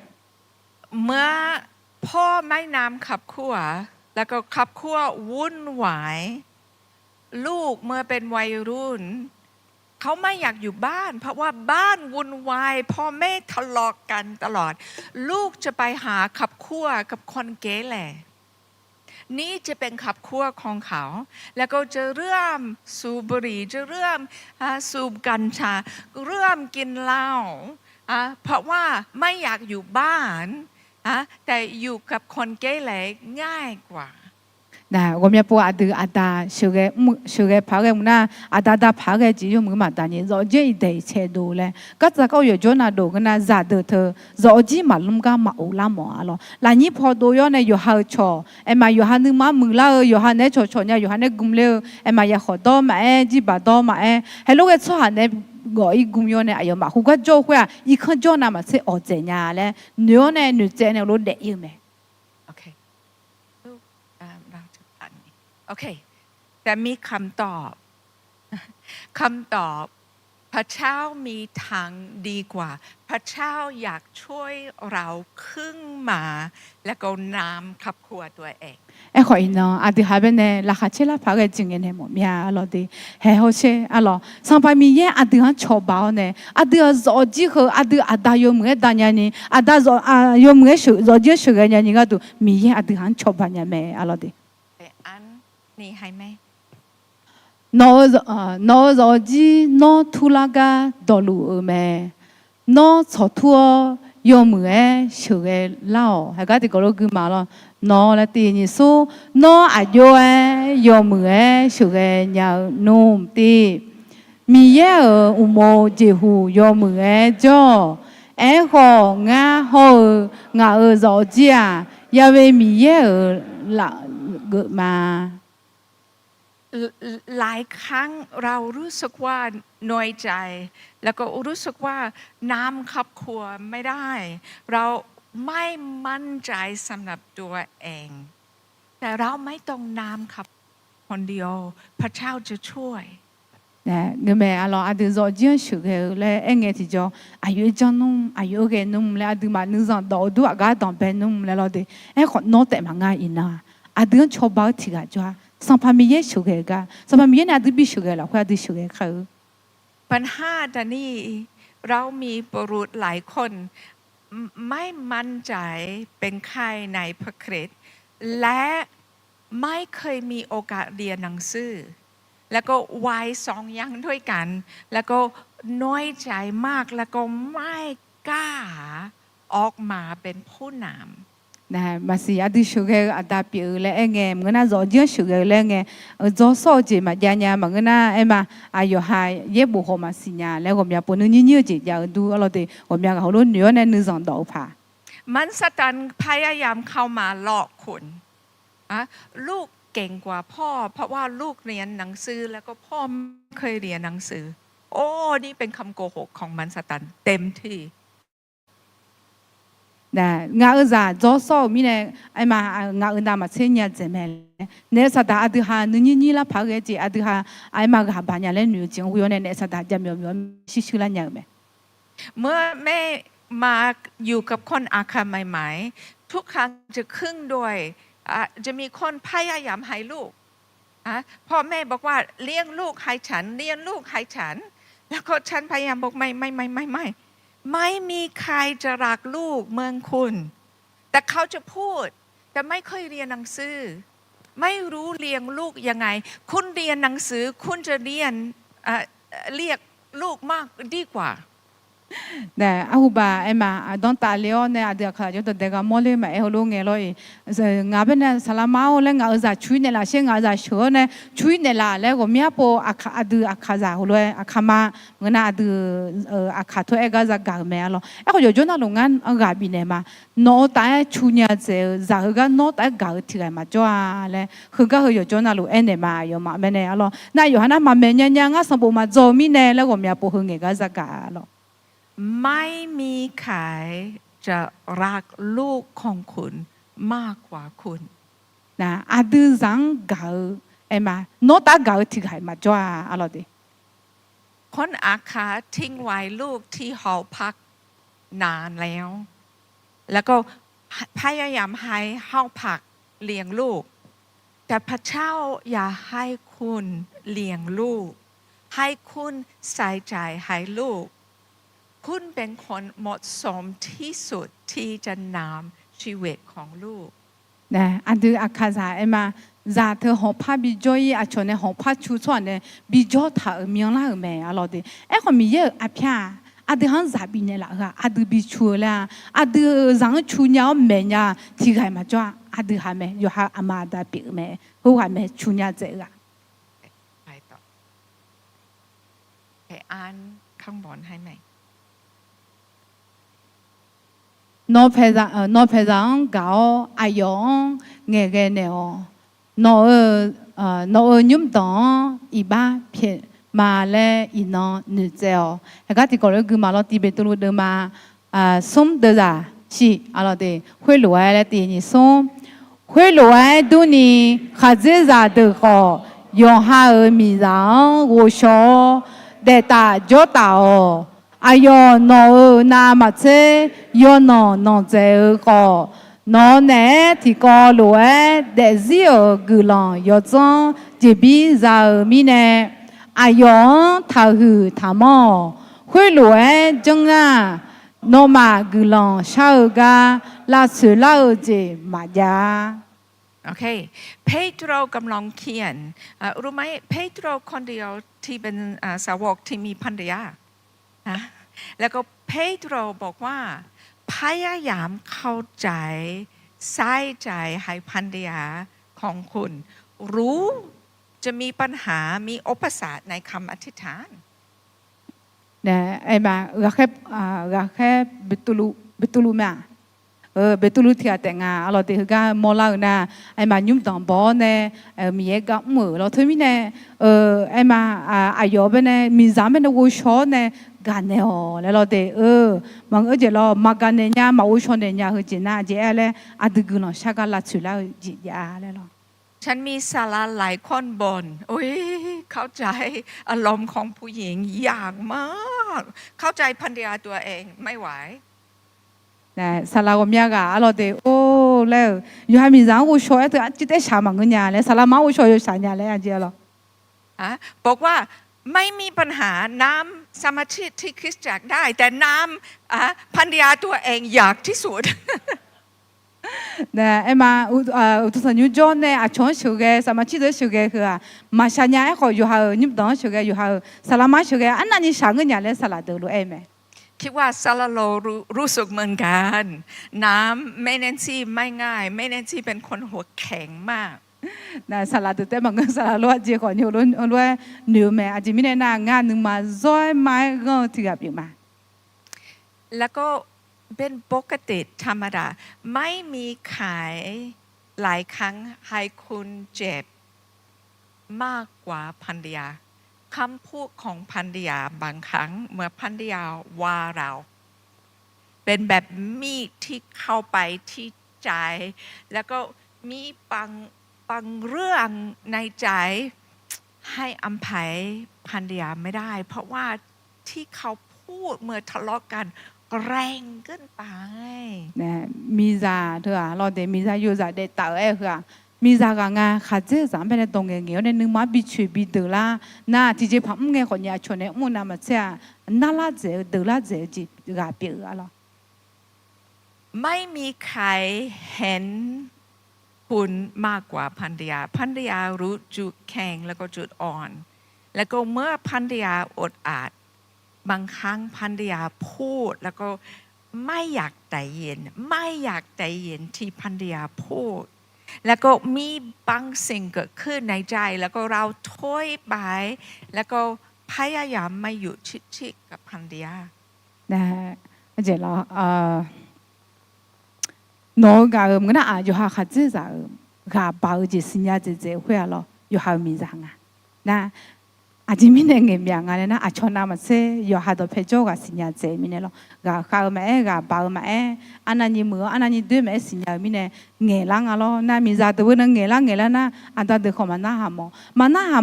เมื่อพ่อไม่นำครอบครัวแล้วก็ครอบครัววุ่นวายลูกเมื่อเป็นวัยรุ่นเขาไม่อยากอยู่บ้านเพราะว่าบ้านวุ่นวายพ่อแม่ทะเลาะกันตลอดลูกจะไปหาครอบครัวกับคนเก๋แหล่นี่จะเป็นครอบครัวของเขาแล้วก็จะเริ่มสูบบุหรี่จะเริ่มสูบกัญชาเริ่มกินเหล้าเพราะว่าไม่อยากอยู่บ้านแต่อยู่กับคนเก๋แหล่ง่ายกว่า那我们不阿德阿达学个跑个那阿达跑个只有么嘛单呢，早就一代车多嘞，个这个有就那多个那咋的他早就嘛弄个嘛乌拉毛咯，那你跑多要呢有好错，哎嘛有哈你嘛木啦，有哈那错呢，有哈那公了，哎嘛也好多嘛哎，几把多嘛哎，还那个错哈那。我一公园呢，哎呦嘛，胡个做会啊，一看做那嘛是学怎样嘞？女呢，女仔呢，都得有没？ โอเคเราจะอ่านโอเคแต่มีคำตอบพระเจ้ามีทางดีกว่าพระเจ้าอยากช่วยเราขึ้นมาแล้วก็นำครอบครัวตัวเอง哎，可以呢，阿弟下边呢，拉下去拉跑个经验呢，么面阿老弟，还好些阿老，上半面也阿弟很粗暴呢，阿弟早几后阿弟阿达有么个大年呢，阿达有么个早几学个年人家都面也阿弟很粗暴呢没阿老弟。อันนี้ให้ไหม那早几那土拉个道路没，那草土有么个学个老，还个的个路个嘛咯。nó là tiền như số nó à yo yo mưa sửa cái nhà nôm ti mi ở umo chỉ hu yo mưa cho họ ngã ở gió chia ya về mi ở là gỡ mà หลายครั้งเรารู้สึกว่าน้อยใจแล้วก็รู้สึกว่าน้ำครอบครัวไม่ได้เราไม่มั่นใจสำหรับตัวเองแต่เราไม่ต้องนำครับคนเดียวพระเจ้าจะช่วยnè người mẹ alo à từ giờ chưa sửa cái là anh nghe thì cho ayu cho nung ayu cái nung là từ mà nữ dân đầu đua cái đồng bên nung là lo đi anh còn nói tại mà ngay ina à từ cho bao thì cái cho sang pha mi sửa cái sang pha mi là từ bị sửa cái là phải từ sửa cái khâu ปัญหาตอนนี้เรามีบุรุษหลายคนไม่มั่นใจเป็นใครในพระคริสต์และไม่เคยมีโอกาสเรียนหนังสือแล้วก็วัยสองอย่างด้วยกันแล้วก็น้อยใจมากแล้วก็ไม่กล้า ออกมาเป็นผู้นำ nè mà xí à đi sửa cái à đạp biểu lẽ nghe mà nó rõ chưa sửa cái lẽ nghe rõ số gì mà nhà nhà mà nó em mà ai yo hai ye bu hồ mà xí nhà lẽ gồm nhà bún như như gì giờ du ở đây gồm nhà họ luôn nhớ nên nữ dòng đầu phà มันสตันพยายามเข้ามาหลอกคุณอะลูกเก่งกว่าพ่อเพราะว่าลูกเรียนหนังสือแล้วก็พ่อไม่เคยเรียนหนังสือโอ้นี่เป็นคำโกหกของมันสตันเต็มที่ nè ngã ở già rõ số mi nè em mà ngã ở nào mà chơi nhà gì mẹ nè sao ta adu ha nữ như là phá cái gì adu ha em mà gặp bạn nhà lên nữ chính huy nè sao ta jam yom yom xí xí là nhà mẹ เมื่อแม่มาอยู่กับคนอาคาใหม่ๆทุกครั้งจะขึ้นด้วยจะมีคนพยายามให้ลูกพ่อแม่บอกว่าเลี้ยงลูกให้ฉันเลี้ยงลูกให้ฉันแล้วก็ฉันพยายามบอกไม่มีใครจะรักลูกเมืองคุณแต่เขาจะพูดแต่ไม่เคยเรียนหนังสือไม่รู้เลี้ยงลูกยังไงคุณเรียนหนังสือคุณจะเรียกลูกมากดีกว่า nè à bà em mà don ta leo nè được khá cho tôi cái món lên mà em luôn nghe rồi ngã bên này salamao lên ngã ở giả chui này là xem ngã giả sữa nè chui này là lấy gồm nhá po adu akaza rồi akama người na adu akato ega giả gà mẹ lo em có giờ nó luôn ăn gà bị này mà nó tại chui nhà giờ giả cái nó tại gà thì cái mà cho lên cái hơi giờ nó luôn em này mà giờ mà bên này lo na giờ hắn mà mẹ nhà nhà ngã xong bộ mà giờ mi này lấy gồm nhá po hơn cái giả gà lo ไม่มีใครจะรักลูกของคุณมากกว่าคุณ nè à đưa rằng gạo em mà nó đã gạo thì hay mà cho à lo đi คนอาคาทิ้งไว้ลูกที่หอพักนานแล้วก็พยายามให้ห้องพักเลี้ยงลูกแต่พระเจ้าอย่าให้คุณเลี้ยงลูกให้คุณใส่ใจให้ลูกคุณเป็นคนเหมาะสมที่สุดที่จะนำชีวิตของลูก nè à đưa à khá giả em mà giả thơ họ phá bị joy à cho nên họ phá chú chọn nè bị jo thà ở miếng là ở mẹ à lo đi em còn mình nhớ à pia à đưa hắn giả bị này là à đưa bị chua là à đưa rằng chú nhau mẹ nhà thì cái mà cho à đưa hà mẹ yo hà ama đã bị mẹ hô hà mẹ chú nhà dễ à ไปต่อไปอ่านข้างบนให้ไหม nó phải rằng gạo ai yong nghe nghe nèo nó nhúng đó ý ba phiền mà lẽ ý nó nữ dẻo cái thì có cái mà nó đi bên tôi được mà sống được ra chỉ alo de huế lúa là tiền nhỉ sống huế lúa đu ni khá dễ ra được họ dùng hai ở mi rằng vô số để ta cho tao ayo nó na mà chế yo nó chế có nó nè thì có lúa để riêng gửi lòng yo trong chỉ biết ra mi nè ayo thảo hư thảo mò huế lúa trong à nó mà gửi lòng sao ga là sự lao gì mà ya โอเคเปโตรกำลังเขียนรู้ไหมเปโตรคนเดียวที่เป็นสาวกที่มีภรรยาแล้วก็เปโตรบอกว่าพยายามเข้าใจใส่ใจให้ภรรยาของคุณรู้จะมีปัญหามีอุปสรรคในคำอธิษฐาน nè em mà gà khép betulu mà betulu thì à tiếng à alors thì gà mola na em mà nhúng tảng bò nè mía gạo mỡ lo thôi mi nè em mà ayo bên nè mi giảm bên wo short nè gà nè ho lo thì mà ở chỗ lo mà gà nè nha mà wo short nè nha hơi chỉ na chỉ là adu nó sao gà là chửi là chỉ ya lo ฉันมีสาระหลายคนบนโอ้ยเข้าใจอารมณ์ของผู้หญิงอย่างมากเข้าใจภรรยาตัวเองไม่ไหว nè sala gom ya ga alo de o le yo ha mi zang wo sho ya de ji de sha ma ngnya le sala ma wo sho yo sha nya le a ji lo บอกว่าไม่มีปัญหาน้ำสมาชิกที่คริสตจักรได้แต่น้ำภรรยาตัวเองอยากที่สุด nè em mà tu san yu john nè a chon shu ge sa ma chi de shu ge ha ma sha nya ko yo ha nyum dong shu ge yo ha sala ma shu ge an na ni sha ngnya le sala de lo em คิดว่าซาลาโลรู้สึกเหมือนกันน้ำแม่แนนซี่ไม่ง่ายแม่แนนซี่เป็นคนหัวแข็งมาก 那萨拉的在忙个萨拉罗结果牛轮轮牛咩阿吉米那俺能嘛再买个这个病嘛。 แล้วก็เป็นปกติธรรมดาไม่มีใครหลายครั้งให้คุณเจ็บมากกว่าภรรยาคำพูดของภรรยาบางครั้งเมื่อภรรยาว่าเราเป็นแบบมีดที่เข้าไปที่ใจแล้วก็มีบางเรื่องในใจให้อภัยภรรยาไม่ได้เพราะว่าที่เขาพูดเมื่อทะเลาะกันแรงเกินไป 那米扎对吧？老的米扎有扎的打爱喝，米扎个啊，哈子上边的东西，我那能嘛比去比得啦，那直接旁边好伢穿的，我那么这那拉子得拉子就个别个了。 ไม่มีใครเห็นคุณมากกว่าภรรยาภรรยารู้จุดแข็งแล้วก็จุดอ่อน แล้วก็เมื่อภรรยาอดอาดบางครั้งภรรยาพูดแล้วก็ไม่อยากใจเย็นไม่อยากใจเย็นที่ภรรยาพูด แล้วก็มีบางสิ่งเกิดขึ้นในใจแล้วก็เราถอยไปแล้วก็พยายามไม่อยู่ชิดๆกับภรรยา 那而且了侬个我那啊就哈子啥个包就新家这会了，有哈米上啊，那。 อาจจะมีในเงี้ยงานนะอาชนะมาเสียยอดตัวเพจก็สิญญาเจมิเนี่ยหรอกข้าวมากับบ่าวมาอันนั้นยี่มืออันนั้นยี่ด้วยมาสิญญามิเนี่ยเงี้ยลังอะไรน่ามีจัดตัวนึงเงี้ยลังนะอันนั้นเด็กเขามาหน้าหา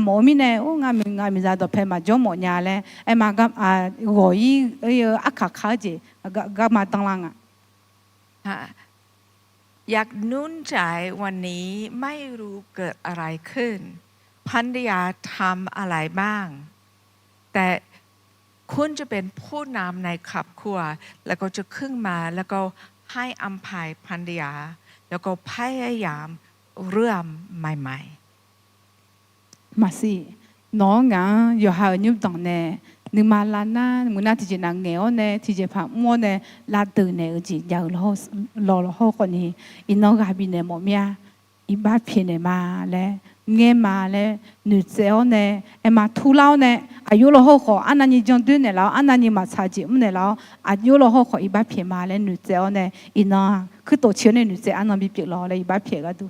มมิเนี่ยโอ้งามีจัดตัวเพจมาจมเนี่ยแหละมากับรอยอักขะเจกับมาตั้งลังอยากนุ่นใจวันนี้ไม่รู้เกิดอะไรขึ้นภรรยาทำอะไรบ้างแต่คุณจะเป็นผู้นำในครอบครัวแล้วก็จะขึ้นมาแล้วก็ให้อภัยภรรยาแล้วก็พยายามเรื่องใหม่ๆมาสิน้องอ่ะอยู่หาอยู่ตรงเนี่ยนึกมาลานามุนาที่จะนั่งเงี้ยวเนี่ยที่จะพามัวเนี่ยลาตื่นเนี่ยจีอยากรอคนนี้อินน้องกับบินเนี่ยหมดเมียอีบ้าเพียนเนี่ยมาแล้วเงี้ยมาเลยหนุ่มเจ้าเนี่ยมาทุเลาเนี่ยอายุเราหกขออันนั้นยังดื้อเนี่ยแล้วอันนั้นยังมาชาจิมเนี่ยแล้วอายุเราหกขออีบ้าเพียมาเลยหนุ่มเจ้าเนี่ยอีน้องคือตัวเชื่อเนี่ยหนุ่มเจ้าอันนั้นมีเปียกรอเลยอีบ้าเพียก็ดู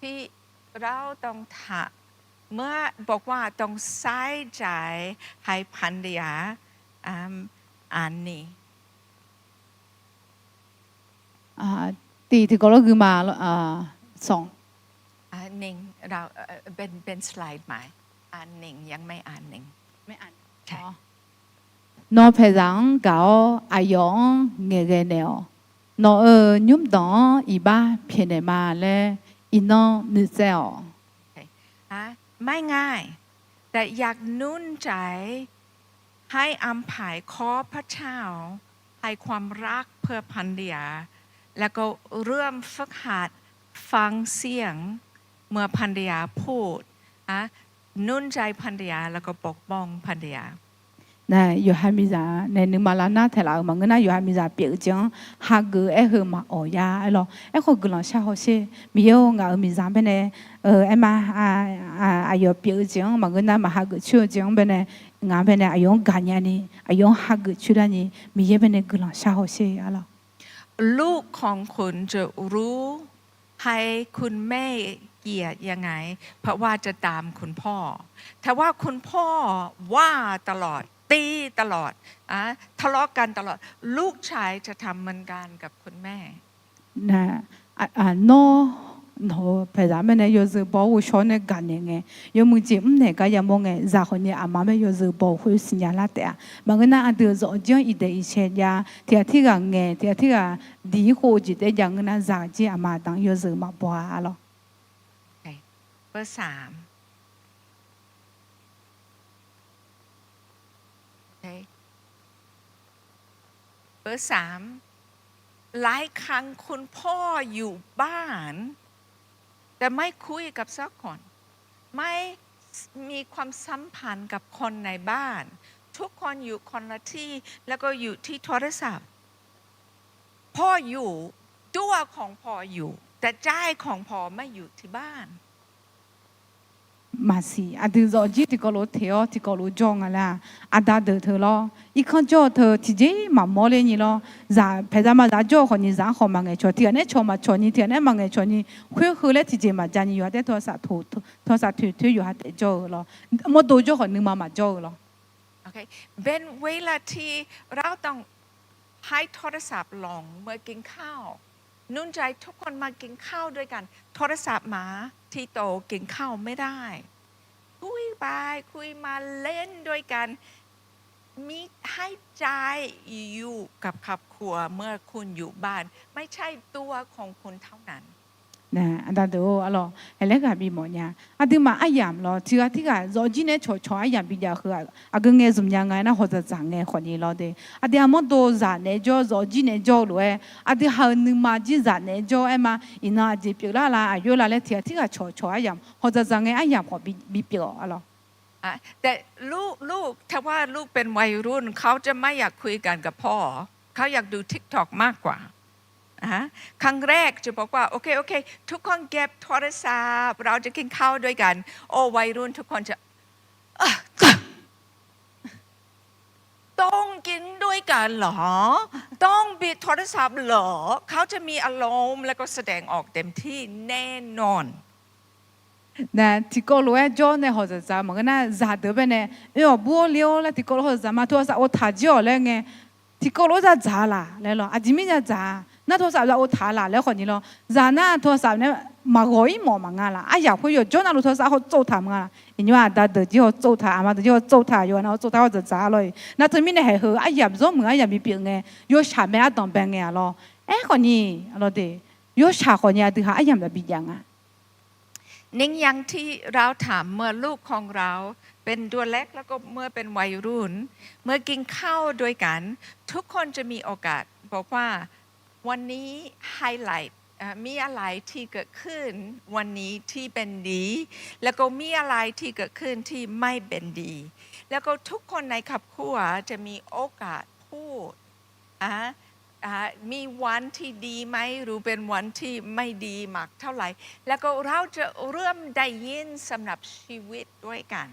ที่เราต้องทำเมื่อบอกว่าต้องใส่ใจให้ภรรยาอันนี้ตีที่ก็เราคือมาสองหนึ่งเราเป็นสไลด์ใหม่อ่านหนึ่งยังไม่อ่านหนึ่งไม่อ่านใช่นอเพจังเก่าอายองเงยเนอนอยุ่มดองอีบ้าเพียนมาเลยอีน้องนึกเจ้าไม่ง่ายแต่อยากนุ่นใจให้อภัยขอพระเจ้าให้ความรักเพื่อภรรยาแล้วก็เริ่มฝึกหัดฟังเสียงเมื่อภรรยาพูดนุ่นใจภรรยาแล้วก็ปกป้องภรรยานะอยู่ฮามิซาในนึกมาลานาเทลามังนะอยู่ฮามิซาเปียจังฮักเออมาโอยาไอ้หรอไอ้คนกลังชาเขาเช่มีเอางามิซาเป็นไอ้มาอายุเปียจังมังนะมาฮักชั่วจังเป็นงาเป็นอายุกันยันนี่อายุฮักชั่วนี่มีเป็นกลังชาเขาเช่ไอ้หรอลูกของคุณจะรู้ให้คุณแม่เกลียดยังไงเพราะว่าจะตามคุณพ่อถ้าว่าคุณพ่อว่าตลอดตีตลอดทะเลาะกันตลอดลูกชายจะทำเหมือนกันกับคุณแม่นะโนเพราะฉะนั้น有时保护小孩干的哎，有目前那个也么哎，然后呢，阿妈们有时保护新家拉的啊，嘛个那阿德做这一的一切呀，ที่个哎，ที่个离婚就的样个那啥子阿妈当有时嘛不啊咯。เบอร์3เบอร์3หลายครั้งคุณพ่ออยู่บ้านแต่ไม่คุยกับสักคนไม่มีความสัมพันธ์กับคนในบ้าน ทุกคนอยู่คนละที่แล้วก็อยู่ที่โทรศัพท์พ่ออยู่ตัวของพ่ออยู่แต่ใจของพ่อไม่อยู่ที่บ้าน嘛是，啊，对着几这个路条，这个路装啊啦，啊，打得头咯，一看叫头，直接嘛冇嘞你咯，然平常嘛然叫和你然好嘛个错，天天错嘛错你，天天嘛个错你，会后来直接嘛将你有得多少多少推有下得叫咯，冇多叫和你嘛叫咯。โอเคเป็นเวลาที่เราต้องให้โทรศัพท์ลงเมื่อกินข้าวนุ่นใจทุกคนมากินข้าวด้วยกันโทรศัพท์มาที่โตกินข้าวไม่ได้คุยไปคุยมาเล่นด้วยกันมีให้ใจอยู่กับครอบครัวเมื่อคุณอยู่บ้านไม่ใช่ตัวของคุณเท่านั้น那安达都阿咯，还那个比么呢？啊，对嘛，阿样咯，只要这个早几年炒阿样比较好，啊，跟眼怎么样啊？那或者长眼和你咯的，啊，对阿么多人呢，叫早几年叫咯诶，啊，对好你嘛几人呢叫诶嘛，伊那就别啦啦，啊，有啦嘞，这个炒阿样，或者长眼阿样和比别阿咯。แต่ลูกถ้าว่าลูกเป็นวัยรุ่นเขาจะไม่อยากคุยกันกับพ่อเขาอยากดู TikTok มากกว่าครั้งแรกจะบอกว่าโอเคทุกคนเก็บโทรศัพท์เราจะกินข้าวด้วยกันโอ้วัยรุ่นทุกคนจะต้องกินด้วยกันเหรอต้องปิดโทรศัพท์เหรอเขาจะมีอารมณ์แล้วก็แสดงออกเต็มที่แน่นอน那ที่ก็รู้ว่าจอเนี่ยเขาจะจำมันก็น่าจะเดินไปเนี่ยบัวเลี้ยวแล้วที่ก็รู้เขาจะมาโทรศัพท์โอ้ถ่ายจ่อแล้วไงที่ก็รู้จะจ่าละแล้วหรออาจจะไม่จะจ่า那โทรศัพท์เราโอ้ถ่ายละแล้วคนนี้หรอจ่าหน้าโทรศัพท์เนี่ยมาโอยหมอมังละอยากคุยอยู่จอน่ะรู้โทรศัพท์เขาโจทย์มังละ因为大家就做他，阿妈就做他，然后做他就砸了。那这边呢还好，阿爷做么阿爷没病哎，有下面阿当病哎咯，哎คนนี้咯的，有下คนนี้对哈阿爷没病啊。นิ่งยังที่เราถามเมื่อลูกของเราเป็นตัวเล็กแล้วก็เมื่อเป็นวัยรุ่นเมื่อกินข้าวด้วยกันทุกคนจะมีโอกาสบอกว่าวันนี้ไฮไลท์มีอะไรที่เกิดขึ้นวันนี้ที่เป็นดีแล้วก็มีอะไรที่เกิดขึ้นที่ไม่เป็นดีแล้วก็ทุกคนในครอบครัวจะมีโอกาสพูดมีวันที่ดีไหมหรือเป็นวันที่ไม่ดีมากเท่าไหร่แล้วก็เราจะเริ่มได้ยินสำหรับชีวิตด้วยกัน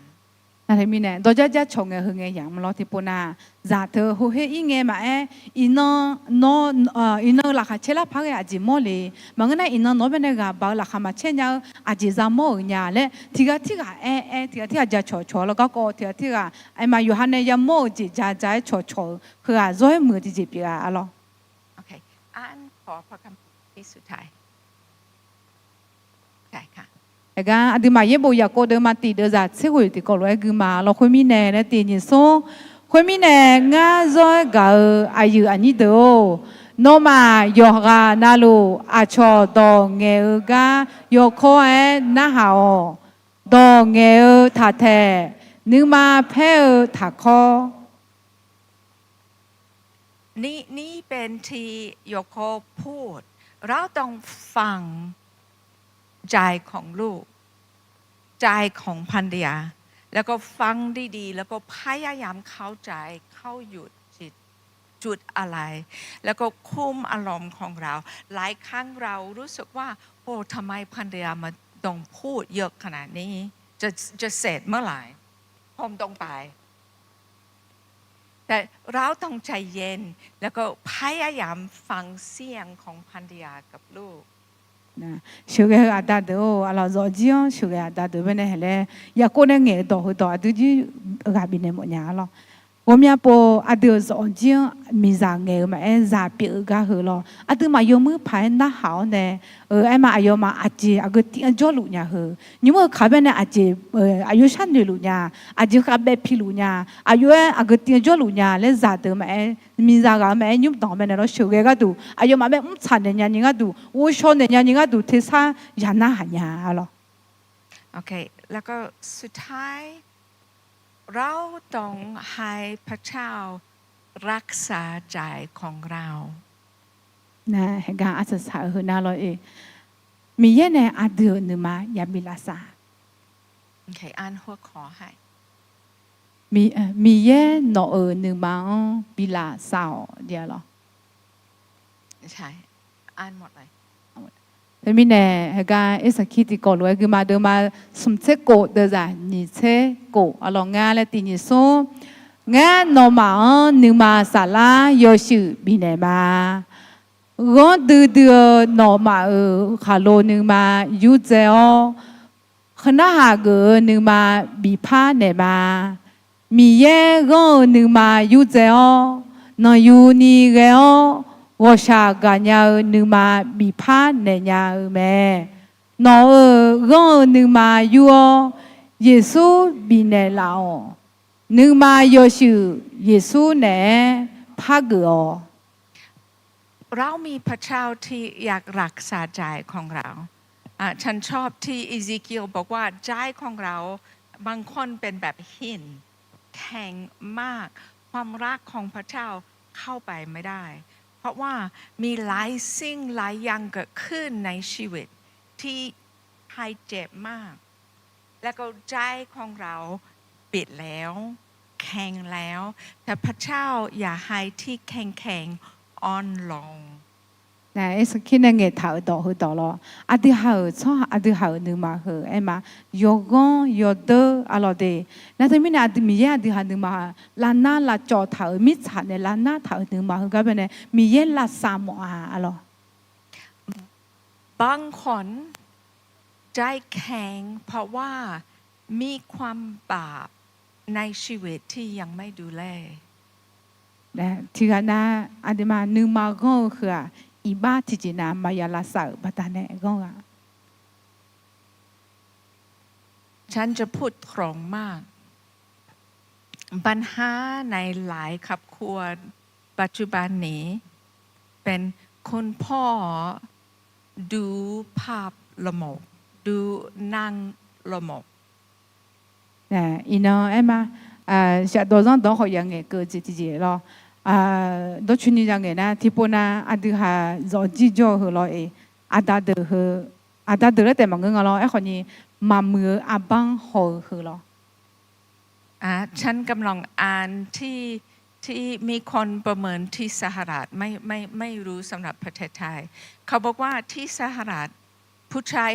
那里面呢，大家家从个很个样么咯，提不呐，然后后黑一眼嘛哎，伊那拉哈切拉拍个阿吉莫哩，嘛个那伊那边那个包拉哈嘛切鸟阿吉啥莫呀嘞，提个哎，提个家吵了，个提个哎嘛有哈那呀莫吉家吵，和啊所以莫吉别啊咯。โอเคอ่านขอพระคำที่สุดท้ายใช่ค่ะไอ้กาอดีมาเย็บอยากโกเดมาตีเดจัดเสกวยติกอลไอ้คือมาเราคุยมีแน่เนี่ยตีนี่ส่งคุยมีแน่งาจอยกาอายุอันนี้เด้อโนมาโยกานาลูอาชอดองเงกาโยโคเอนาฮาโอดองเงทาเทนึกมาเพอทาคอนี่เป็นที่โยโคพูดเราต้องฟังใจของลูกใจของภรรยาแล้วก็ฟังดีๆแล้วก็พยายามเข้าใจเข้าหยุดจุดอะไรแล้วก็คุมอารมณ์ของเราหลายครั้งเรารู้สึกว่าโอ้ทำไมภรรยามาต้องพูดเยอะขนาดนี้จะเสร็จเมื่อไหร่ผมต้องไปแต่เราต้องใจเย็นแล้วก็พยายามฟังเสียงของภรรยากับลูกนะช่วยอาดาเดออะไรรอจีอ๋อช่วยอาดาเดอเป็นอะไรอยากคนเนี่ยเงี้ยต่อหัวต่อดูจีกับบินเนี่ยหมดเนี่ยหรอ我们不阿德是安静，没啥爱嘛，哎，啥别个好咯。阿德嘛有么排那好呢？哎嘛有嘛阿姐阿个点着路呀好。你们看边呢阿姐阿有山的路呀，阿姐看边皮路呀，阿有阿个点着路呀，来啥的嘛哎，没啥个嘛哎，你们当边那了修个度，阿有嘛边惨的呀人家度，我说的呀人家度提啥呀那哈呀咯。OK，แล้วก็สุดท้ายเราต้องให้พระเจ้ารักษาใจของเรานะเห็นการอาศัยสาเหตุน่าเลยมีเยอะเนี่ยอาเดือนหนึ่งมาอย่ามีลาซาโอเคอ่านหัวข้อให้ มีเย่หนอหนึ่งมาปีลาสาวเดียวหรอ ใช่อ่านหมดเลย แต่มีแน่เหตุการณ์อิสคิติโกลวยคือมาเดิมมาสมเชโกเดอจ้ะนิเชโกอลองงานและตินิโซงานนอมาหนึ่งมาศาลาโยชิบิเนมาก็ดือหนอมาคาโลหนึ่งมายูเจอขณะหากหนึ่งมาบีพาเนมามีเย่ก็หนึ่งมายูเจอนอยูนีเกอ我下个伢你妈比怕那伢咩？那我你妈有耶稣比那老，你妈要是耶稣呢怕个哦。 เรามีพระเจ้าที่อยากรักษาใจของเราฉันชอบที่อิซิเคียลบอกว่าใจของเราบางคนเป็นแบบหินแข็งมากความรักของพระเจ้าเข้าไปไม่ได้เพราะว่ามีหลายสิ่งหลายอย่างเกิดขึ้นในชีวิตที่ให้เจ็บมากแล้วก็ใจของเราปิดแล้วแข็งแล้วแต่พระเจ้าอย่าให้ที่แข็งอ่อนลง 那一是看那个头到好到咯，阿啲好错，阿啲好你嘛好，哎嘛，有讲有得阿罗的，那他们阿啲米阿啲哈你嘛，拉那拉脚头米产的拉那头你嘛好，咁样呢，米耶拉沙么啊阿罗。 บางคนใจแข็งเพราะว่ามีความบาปในชีวิตที่ยังไม่ดูแล 那ที่กันนะอาดิมาหนึ่งมาก็คืออีบ้าที่จีน่ามายาลาสาวบัตาเนี่ยก็อ่ะ ฉันจะพูดตรงมาก ปัญหาในหลายครอบครัวปัจจุบันนี้เป็นคุณพ่อดูภาพละโมกดูนางละโมก นะอีน้องเอ็มมาจะโดนต้องต้องขอยังไงเกิดจีจี咯都去年ยังไงนะที่ปุ่นนะอาดิฮะรอจีจ่อเหรออาดาเดอเหอาดาเดอแต่มันก็งั้นเหรอไอ้คนนี้มามืออาบังหอเหรอ ฉันกำลังอ่านที่มีคนประเมินที่สหรัฐไม่รู้สำหรับประเทศไทยเขาบอกว่าที่สหรัฐผู้ชาย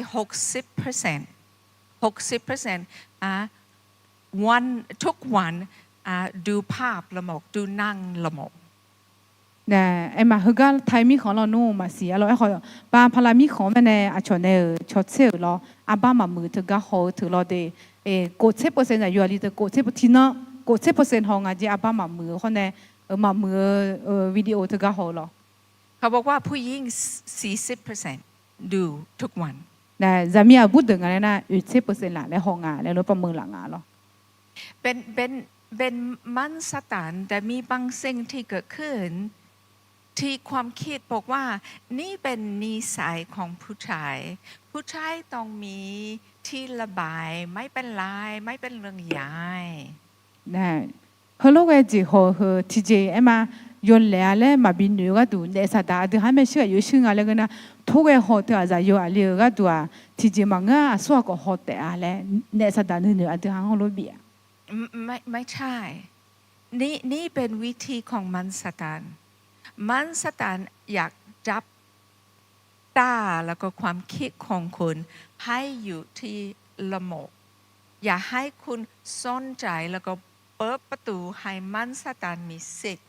60% วันทุกวันดูภาพละหมกดูนั่งละหมก นะไอ้มาฮึก็ไทยมีของเราโน่มาเสียเราไอ้คนบ้านพลามีของมันเนี่ยอาชนเนี่ยชดเชยเราอาบ้ามามือถือก็หอถือเราเดกด10%จะอยู่อะไรแต่กด10%ที่นั่นกด10%ของอาจีอาบ้ามามือคนเนี่ยมามือวิดีโอถือก็หอเรา เขาบอกว่าผู้หญิง 40% ดูทุกวัน นะจะมีอาบุตรอะไรนะ10%ละในห้องงานแล้วประเมินหลังงานเรา เป็นมันสตานแต่มีบางสิ่งที่เกิดขึ้นที่ความคิดบอกว่านี่เป็นนิสัยของผู้ชายผู้ชายต้องมีที่ระบายไม่เป็นไรไม่เป็นเรื่องใหญ่ นะเขาลูกไอ้จีเขาที่เจไอ้มาย้อนแล้วมาบินอยู่ก็ดูในสตาร์ดูให้ไม่เชื่ออยู่ชื่ออะไรกันนะทุกไอ้หัวเธอจะอยู่อะไรก็ดูที่เจมังอ่ะสวกหัวแต่อะไรในสตาร์นี่ดูให้เขารู้เบียไม่ใช่นี่เป็นวิธีของมันสตานอยากจับตาแล้วก็ความคิดของคุณให้อยู่ที่ละโมกอย่าให้คุณสนใจแล้วก็เปิดประตูให้มันสตานมีสิทธิ์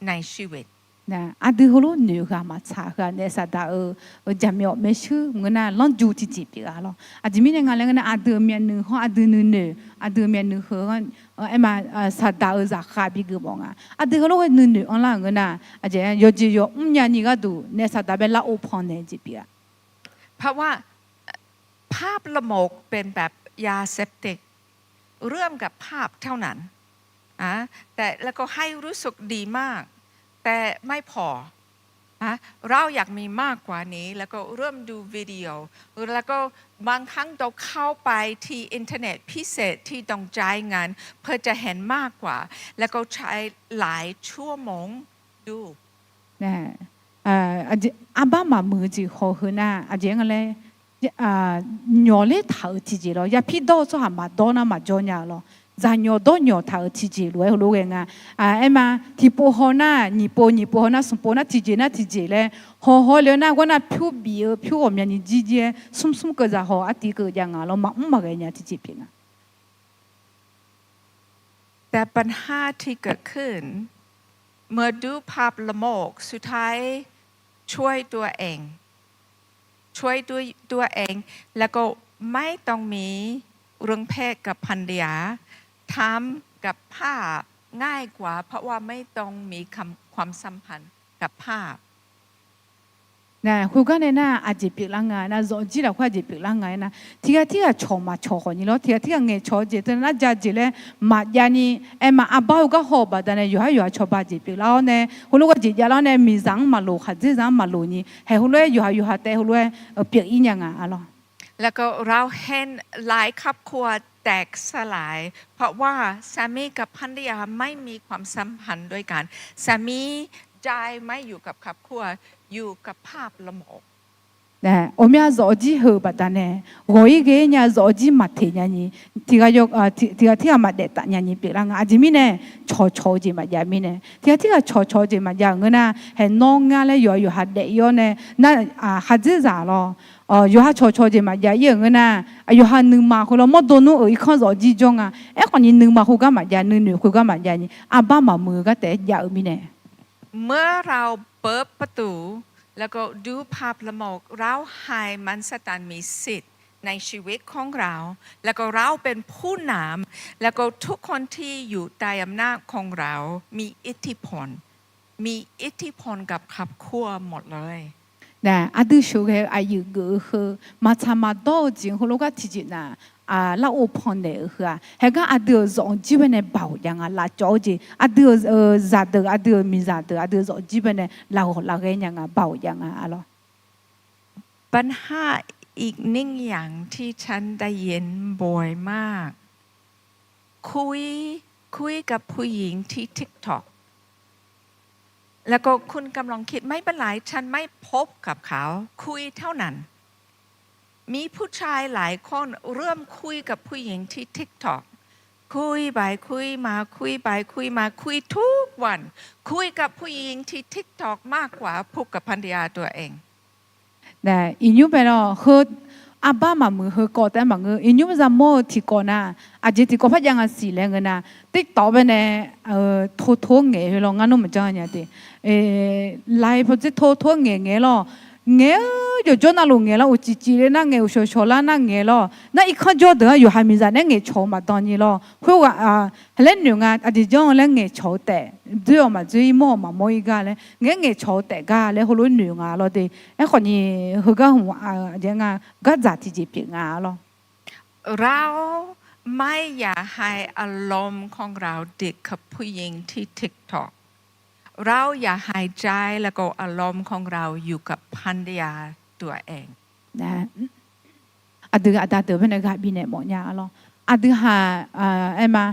ในชีวิตนะอาดูเขารู้หนูค่ะมาช้าค่ะในสตาจะมีไม่ชื่อเหมือนน่ะล้อนจูที่จีบกันหรออาจจะมีอย่างงั้นแล้วกันอาดูเมียนหนึ่งเขาอาดูหนึ่งอาดูเมียนหนึ่งเขาไอ้มาสตาจะขาบีกูบอกอ่ะอาดูเขารู้หนึ่งอะไรเงี้ยนะอาจจะยอดจียออย่างนี้ก็ดูในสตาเป็นละอุปนิจีบกันเพราะว่าภาพละโมกเป็นแบบยาเสพติดเริ่มกับภาพเท่านั้นแต่แล้วก็ให้รู้สึกดีมากแต่ไม่พอเราอยากมีมากกว่านี้แล้วก็เริ่มดูวิดีโอแล้วก็บางครั้งเราเข้าไปที่อินเทอร์เน็ตพิเศษที่ต้องจ่ายเงินเพื่อจะเห็นมากกว่าแล้วก็ใช้หลายชั่วโมงดูนะอาบ้ามามือจีเขาคือน่ะอาจจะงั้นเลยหยอดเลยเท่าจีจีเราอย่าพี่โดส่วนมาโดน่ะมาจนยาเรา za nhỏ đó nhỏ thảo thì chỉ lúa hồ lúa nga em mà thì bố họ na nhị bố họ na sum bố na thì chỉ lẽ họ lẽ na quan na phiêu bìa phiêu ôm nhà nhị chỉ sum cái gì họ tí cái gì ngà lo mà cái nhà thì chỉ biết na แต่ปัญหาที่เกิดขึ้นเมื่อดูภาพละโมกสุดท้ายช่วยตัวเองแล้วก็ไม่ต้องมีเรื่องเพศกับภรรยาทำกับภาพง่ายกว่าเพราะว่าไม่ต้องมีความสัมพันธ์กับภาพ nè khu cái này na à chỉ biết là ngay na rồi chỉ là khoa chỉ biết là ngay na thì cái chó mà chó còn như lo thì cái nghe chó chỉ thế na giá chỉ là mà nhà ni em mà bao cái hộp mà đây nàyอยู่chó ba chỉ biết là nè khu lúc cái chỉ là nè mi rằng mà lù hạt chỉ rằng mà lù ni hay khu lúcอยู่แต่khu lúc biết ý nhang à lo แล้วก็เราเห็นหลายครอบครัวแตกสลายเพราะว่าสามีกับภรรยาไม่มีความสัมพันธ์ด้วยกันสามีใจไม่อยู่กับครอบครัวอยู่กับภาพละโมก nè ôm nhà rõ chỉ hở bát nè gọi cái nhà rõ chỉ mặt thế nhà ni thì cái mặt đẹp tại nhà ni biết là à chỉ mi nè chó chỉ mặt nhà mi nè thì cái chó chỉ mặt nhà người na hay nong nga leอยู่hạt đẹp yo nè na hạt gì giả loอยู่hạt chó chỉ mặt nhà yêu người naอยู่hạt nương màเขาเราไม่โดนนู้อีกข้อrõ chỉจงคนนี้nương màเขาก็mặt nhà nươngเขาก็mặt nhàนี่บ้ามามือก็แต่ยาวมีแน่ เมื่อเราเปิดประตูแล้วก็ดูภาพละโมกเราให้มันสตันมีสิทธิ์ในชีวิตของเราแล้วก็เราเป็นผู้นำแล้วก็ทุกคนที่อยู่ใต้อำนาจของเรามีอิทธิพลกับครอบครัวหมดเลย nèดูsố cái ai yêu người hơn mà tham mà đâu chính họ lúc cái thì nè là open này hơn hay cáiดูgiống chỉ bên này bảo yang là cho gìดูgiả đượcดูmi giả đượcดูgiống chỉ bên này là cái yang bảo yang lo ปัญหาอีกหนึ่งอย่างที่ฉันได้ยินบ่อยมากคุยกับผู้หญิงที่ TikTok แล้วก็คุณกำลังคิดไม่เป็นไรฉันไม่พบกับเขาคุยเท่านั้นมีผู้ชายหลายคนเริ่มคุยกับผู้หญิงที่ TikTok คุยไปคุยมาคุยไปคุยมาคุยทุกวันคุยกับผู้หญิงที่ TikTok มากกว่าพูดกับภรรยาตัวเอง nè inyu bên đó hơi ba mà mưa hơi cóแต่mà người inyu ra mua thì có na chỉ thì có phát yang xì lên người na tích tỏ bên này thô nghề rồi ngăn nó mà cho nhà thì lại phải thô nghề lo nghề rồi cho nó luôn nghề lo chỉ lên na nghề sổ la na nghề lo na ít khăn cho đỡอยู่hai mươi giờ nghề chó mà tao như lohuiว่าlên nhiều ngà chỉ cho lên nghề chó tệด้วยmà dưới mua mà mua cái lên nghề chó tệ cái lên hồi lúc nhiều ngà lo thì cáiคนนี้เขาก็หัวยังไงก็จัดที่จีบงาlo เราไม่อยากให้อารมณ์ของเราติดกับผู้หญิงที่ TikTok เราอยากให้ใจแล้วก็อารมณ์ของเราอยู่กับภรรยาตัวเอง nèดูดูเป็นอะไรบินเนี่ยหมดเนี่ยloดูหาem mà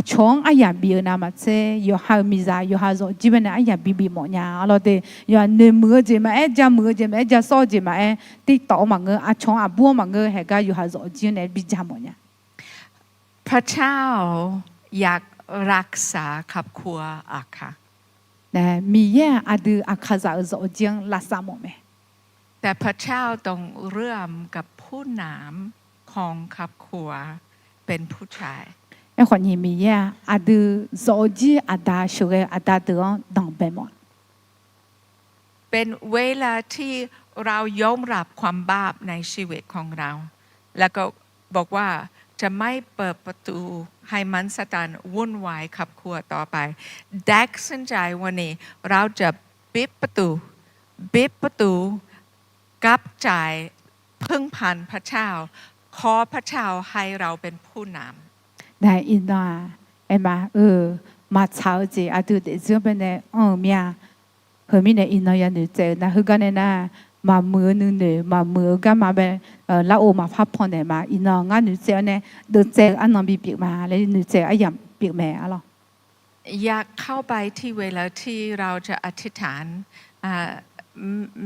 ช่องไอ้ยาบีนะมาเช่อยู่หามิซาอยู่หาโซจีเป็นไอ้ยาบีหมดเนี่ยเราเดอยู่เนื้อมือจีมาจะมือจีมาจะซอจีมาติดต่อมาเงอช่องบัวมาเงอให้ก็อยู่หาโซจีเนี่ยบีจามหมดเนี่ย พระเจ้าอยากรักษาครอบครัวอะค่ะ nè mi yeดูคาซาโซจีงลาซาโมเม แต่พระเจ้าต้องเริ่มกับผู้นำของครอบครัวเป็นผู้ชาย ไอ้คนนี้มีเยอะดูโซจีดาช่วยดาเดือดดังเป็นหมด เป็นเวลาที่เรายอมรับความบาปในชีวิตของเรา แล้วก็บอกว่าจะไม่เปิดประตูให้มันสตันวุ่นวายครอบครัวต่อไปแดกสนใจวันนี้เราจะปิดประตูกับใจพึ่งพันพระเจ้าขอพระเจ้าให้เราเป็นผู้นำ nè in đó em mà mà cháu gìดูเดี๋ยวเป็นเนี่ยเมียเฮมิเนี่ยin đóยันดูเจอนะคือกันเนี่ยนะมามือนึงเนี่ยมามือกันมาเป็นละโอมาพับพอนเนี่ยมา in đóงั้นดูเจอเนี่ยดูเจออันนั้นบีปีกมาแล้วดูเจอไอ้ยำปีกแม่อะไร อยากเข้าไปที่เวลาที่เราจะอธิษฐาน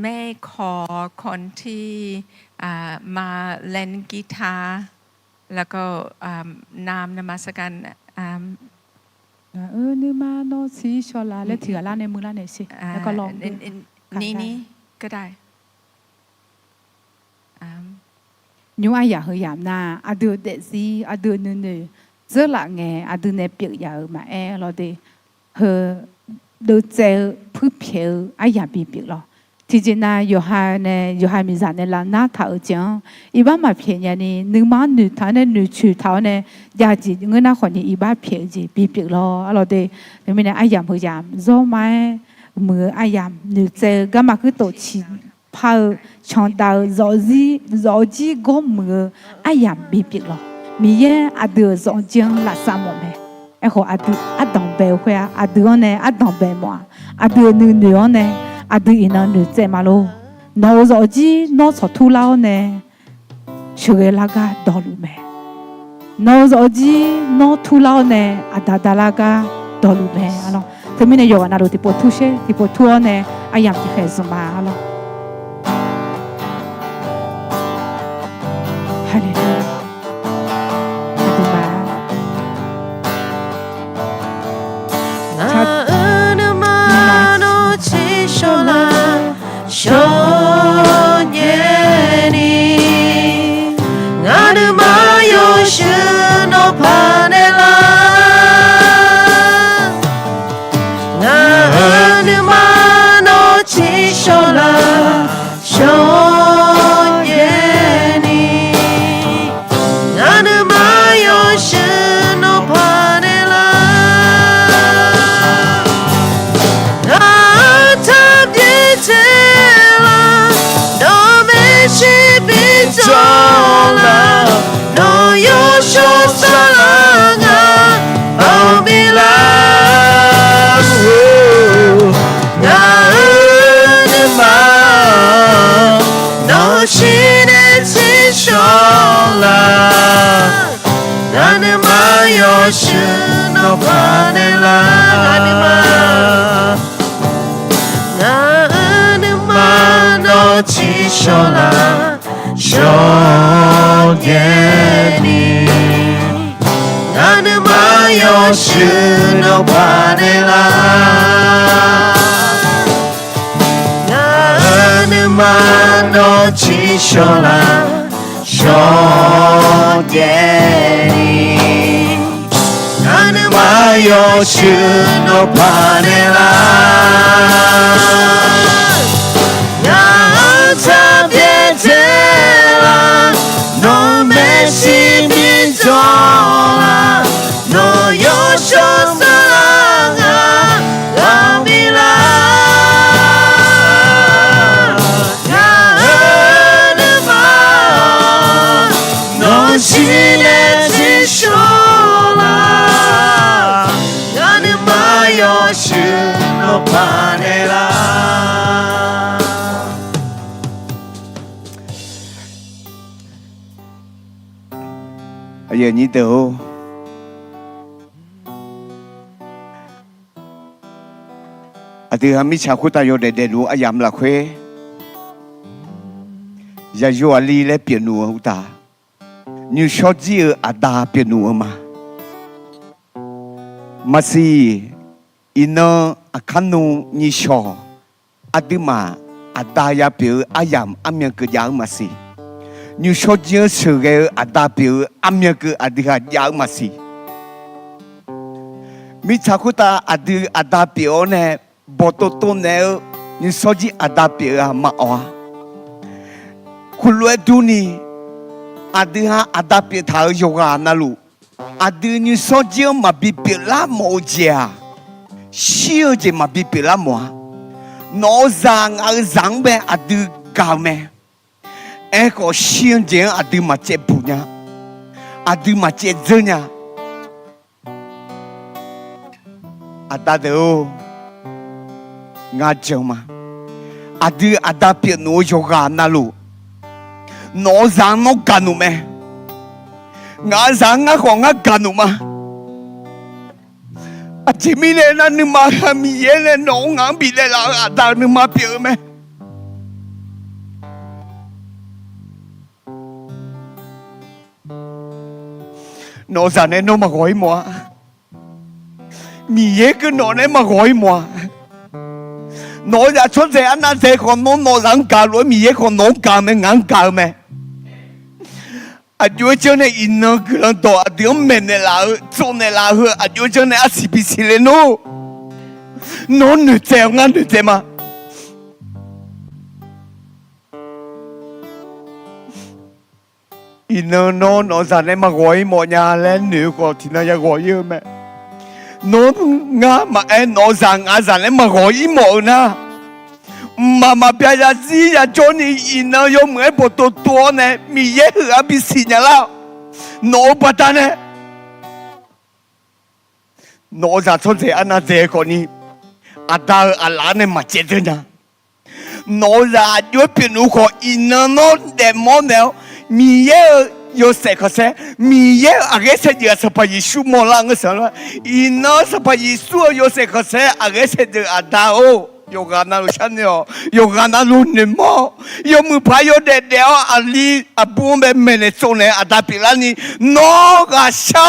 แม่ขอคนที่มาเล่นกีตาร์ แล้วก็นามมัสการนึกมาโนซีชอลาและถือละในมือละในสิแล้วก็ลองดู นี่ก็ได้ nhung ai ya hơi yam na adu de si adu nu nu rất là nghe adu ne biểu giờ mà lo đi hơi đồ chơi phức phiêu ai ya bị biểu lo thì chỉ na yo hai mình dặn là na thảo chẳng iba mà phiền nhà ni nữ má nữ thảo này nữ chủ thảo này gia chỉ người na khỏi ni iba phiền gì bị biểu lo đi thì mình ai yam hơi yam do mai mưa ai yam nữ chơi cái mà cứ tổ chức phao chọn đào rõ gì gom mưa ai yam bị biết lo mi ye adu rõ chăng là sao mà mẹ em họ adu đồng bè khoe adu này đồng bè mà adu nữ này adu ina nữ chơi mà lo nó rõ gì nó sợ thu lao này chơi là cái đau lu mẹ nó rõ gì nó thu lao này ada là cái đau lu mẹ alo thì mình giờ nào thì bộ thu xe thì bộ thu này ai yam thì phải gì mà alo Hallelujah. Giờ nhị tiểu từ hàm mi chào cô ta yo để lu ayam là khuê giờ yo ali le biển nu ta như short gì ada biển nu mà si ino akanu ni short adima ada ya biển ayam amya ke yang masih như short gì sự cái ada biển amya ke adiha yang masih mi chào cô ta ada biển này bộ tô nè như số gì ada bia mà oa khuluai tu ni ada bia tháo yoga na lu như số gì mà bị bia la mồ già siêu gì mà bị bia la mồ nó giang bé cao mẹ em có siêu gì mà chết bù nha mà chết dơ nha đâu nga chama ada pia no yoga na lu no zang no kanu me nga zang nga ko nga kanu ma achimi le na ni ma mi ye le no nga bi le la ada ni ma pia me nó ra này nó mà gọi mua mì cái nó này mà gọi mua nó ra出这安那这个nó人家了米个nó家没人家没啊就这呢因那个人多啊点面的啦做的啦呵啊就这呢啊是不是嘞喏nó nữ这样啊女这嘛因那nó ra này mà gọi mua nhà lên nữ có thì nó ya gọi yêu mẹ nó ngã mà em nó rằng ngã rằng em mà gọi ý mộ na mà bây giờ gì ya cho你因那有没不多多呢米也和比西呢了nó不单呢nó ra出这安那这个呢啊达啊拉呢嘛接着呢nó ra有别如果因那nó的么呢米也有谁可是米也啊个是也是把耶稣莫浪个什么？伊那是把耶稣有谁可是啊个是的啊达哦，有个那路上哟，有个那路你么？有木牌有的了啊里啊不没没的做呢啊达比拉你那个小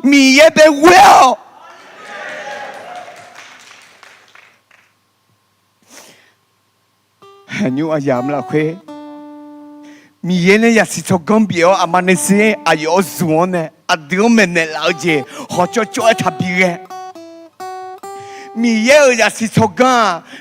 米也被well。很有啊样了亏。米耶呢也是做工表，阿妈那些阿有做呢，阿丢们呢老姐，好做做特别的。米耶也是做工，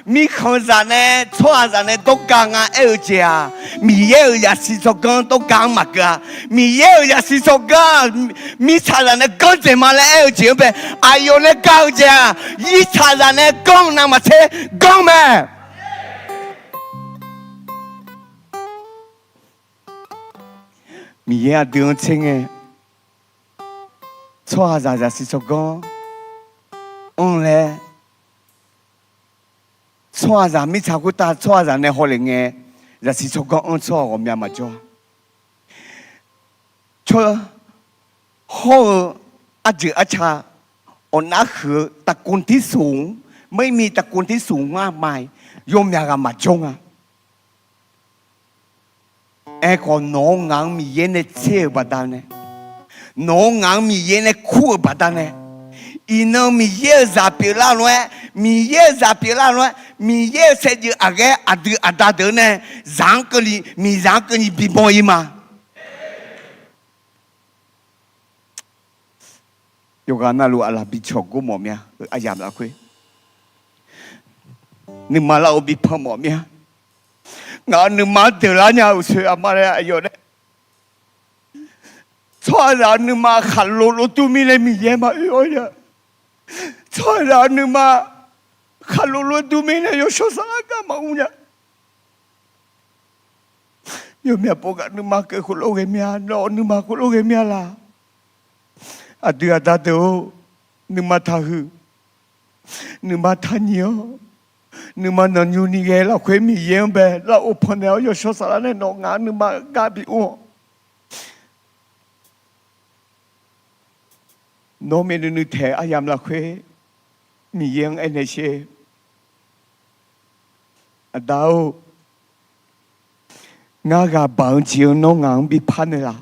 米看人呢，错人呢都讲啊，而且啊，米耶也是做工都讲嘛个，米耶也是做工，米查人呢讲什么嘞？而且呗，阿有呢讲着，一查人呢讲那么些讲咩？米耶đường青诶，错下就是做工，咧，错下咪查古大错下呢可能诶，就是做工错我们嘛做，错好อาจจะอาชาอันนั้นคือตระกูลที่สูงไม่มีตระกูลที่สูงมากมายโยมอยากมาจงอ่ะไอ้คนน้องงานมีเย็นในเชื่อบัดนั้นน้องงานมีเย็นในคู่บัดนั้นอีน้องมีเยอะจะเปล่าหน่อยมีเยอะจะเปล่าหน่อยมีเยอะเสียอยู่อะไรอัดเดินเนี่ยร่างกายมีร่างกายบีบอยมา有个那路阿拉比超过么咩？阿亚拉亏，你妈老比怕么咩？我你妈得了呢，有时阿妈嘞哎呦嘞，错了你妈看路路都没来米耶嘛哎呦呀，错了你妈看路路都没来有说啥干嘛乌呀？有咩不干你妈给胡路给咩？喏你妈胡路给咩啦？ada ada tu, nima tahu, nima tanyo, nima nanyu ni ke la kwe mi yen be la open el yo so sala ne no nga nima gabi o. No me nu the ayam la kwe mi yen ene she. Adao nga ga bang chiu no ngang bi pan la.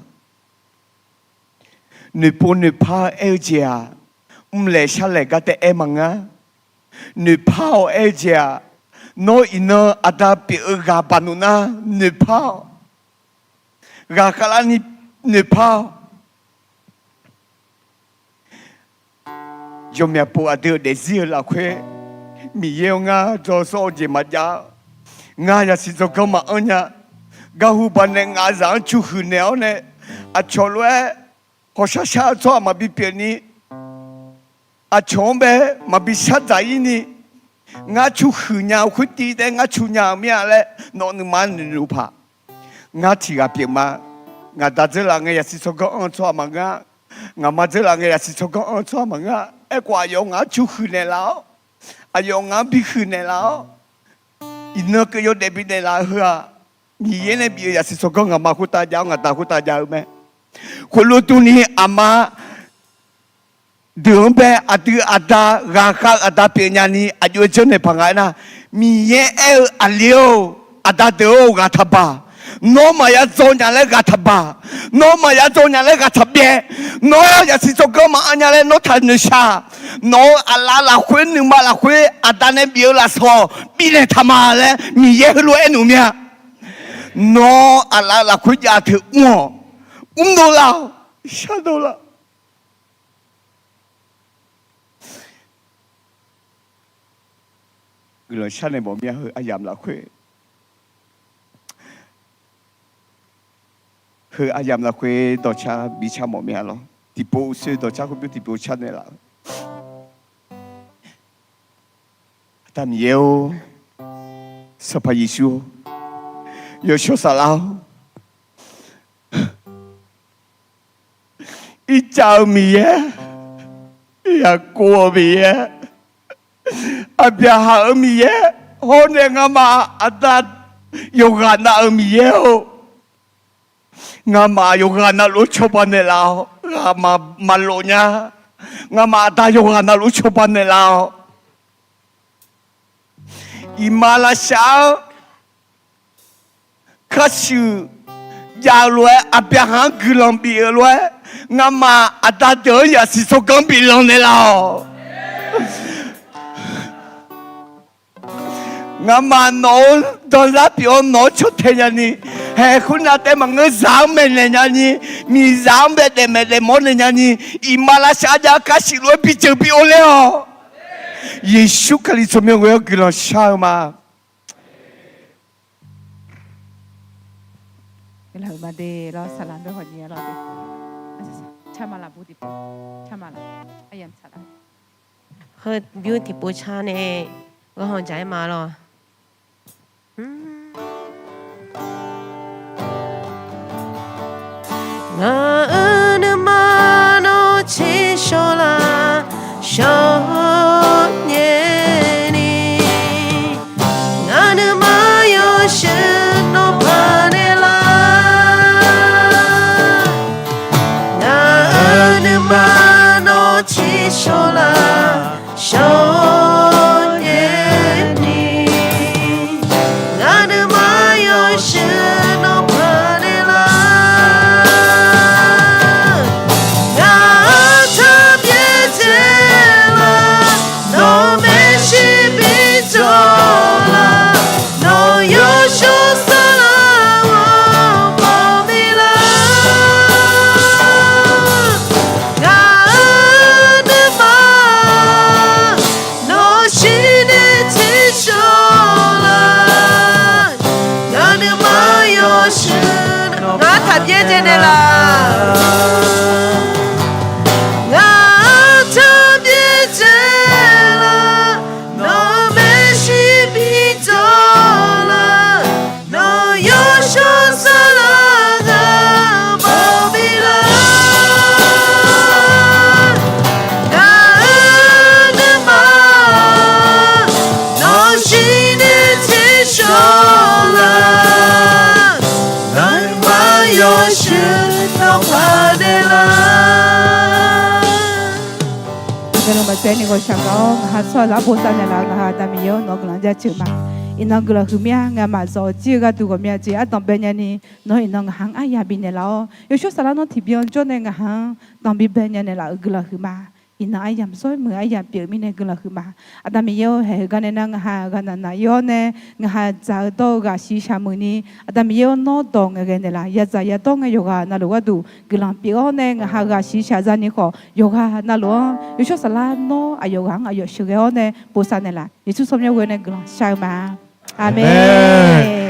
你不你怕二家，唔来下来个的爱忙啊！你怕二家，侬伊侬阿达比二家巴努那，你怕，阿卡拉你怕，有咩不阿得的事啦？亏，米要啊做手机嘛呀，啊也是做干嘛安呀？噶胡班呢啊上出去了呢，啊错了。好像下错嘛比别人，啊穷呗嘛比下在呢，我出去鸟去地的，我出鸟咩嘞？侬你妈你如怕，我提个别嘛，我打这人个也是说个安错嘛我嘛这人个也是说个安错嘛哎怪用我出去呢了，啊用我比去呢了，伊那个有得比呢了呵，你原来比也是说个我嘛胡大家我打胡大家咩？คนรู้ตัวนี้อามาเดิมไปอาทิอาตาราคาอาตาเปียญานีอายุเจนในพังไงนะมีเยออาเลียวอาตาเดียวกาทับะ侬嘛要做人来个他爸，侬嘛要做人来个他别，侬要是做个嘛安家来侬他能下，侬阿拉拉会你嘛拉会阿达那别拉说，别来他妈嘞，你也会乱弄咩？侬阿拉拉会家头我到了，吓到了。người cha này bỏ mẹ hơi ai dám là khuê hơi ai dám là khuê đó cha bị cha bỏ mẹ lo thì bố sư đó cha không biết thì bố cha này là ta nhiều sao phải Giêsu yêu cho sao lao ít chào mẹ ya cô mẹ Abia amiye, hone ngama adat yogana amiye ho. Ngama yogana lu chopane lao, ngama malonya, ngama ada yogana lu chopane lao. Imala sao, kasu, jalue abia hang gulambi lue, ngama ada doya si sogambi lone lao. ngama nó đó là biểu nó cho thế nhỉ hè khun na te mà ngơ giảm men này nhỉ mi giảm về để mà để món này nhỉ Malaysia ya kasi lo bị chơi bị ole ho Yesu kali cho mình người kia sao mà cái là mà để lo salad đó hồi nhớ lo đi cha mà là bút đi cha mà là ai em salad 佢 beauty 補差呢，個漢仔馬咯。我的马诺起手啦，手捏你，我的马有时都怕你啦，我的马诺起手啦，手捏你，我的马有时都怕你啦。Saya ni gosha kau hasil labu sana lah ngah tapi yo nok lanja cuma inang gula humia ngah mazo jiga tu gomia ji atong benya ni no inang hang ayah bine lao yo sho salah no tibion jone ngah hang tong bi benya ni la gula huma inang ayam soi mu ayam pi mine gula huma atami yo he gane nang ha gana na yo ne ngah za do ga si shamuni atami yo no dong ngene la ya za ya dong yo ga na lo du gulang pi o ne ngah ga si sha za ni ko yo ga na lo yo sho salah no ayo hang ayo shuge o ne bosa ne la Yesus somnya we ne gulang sha ma amen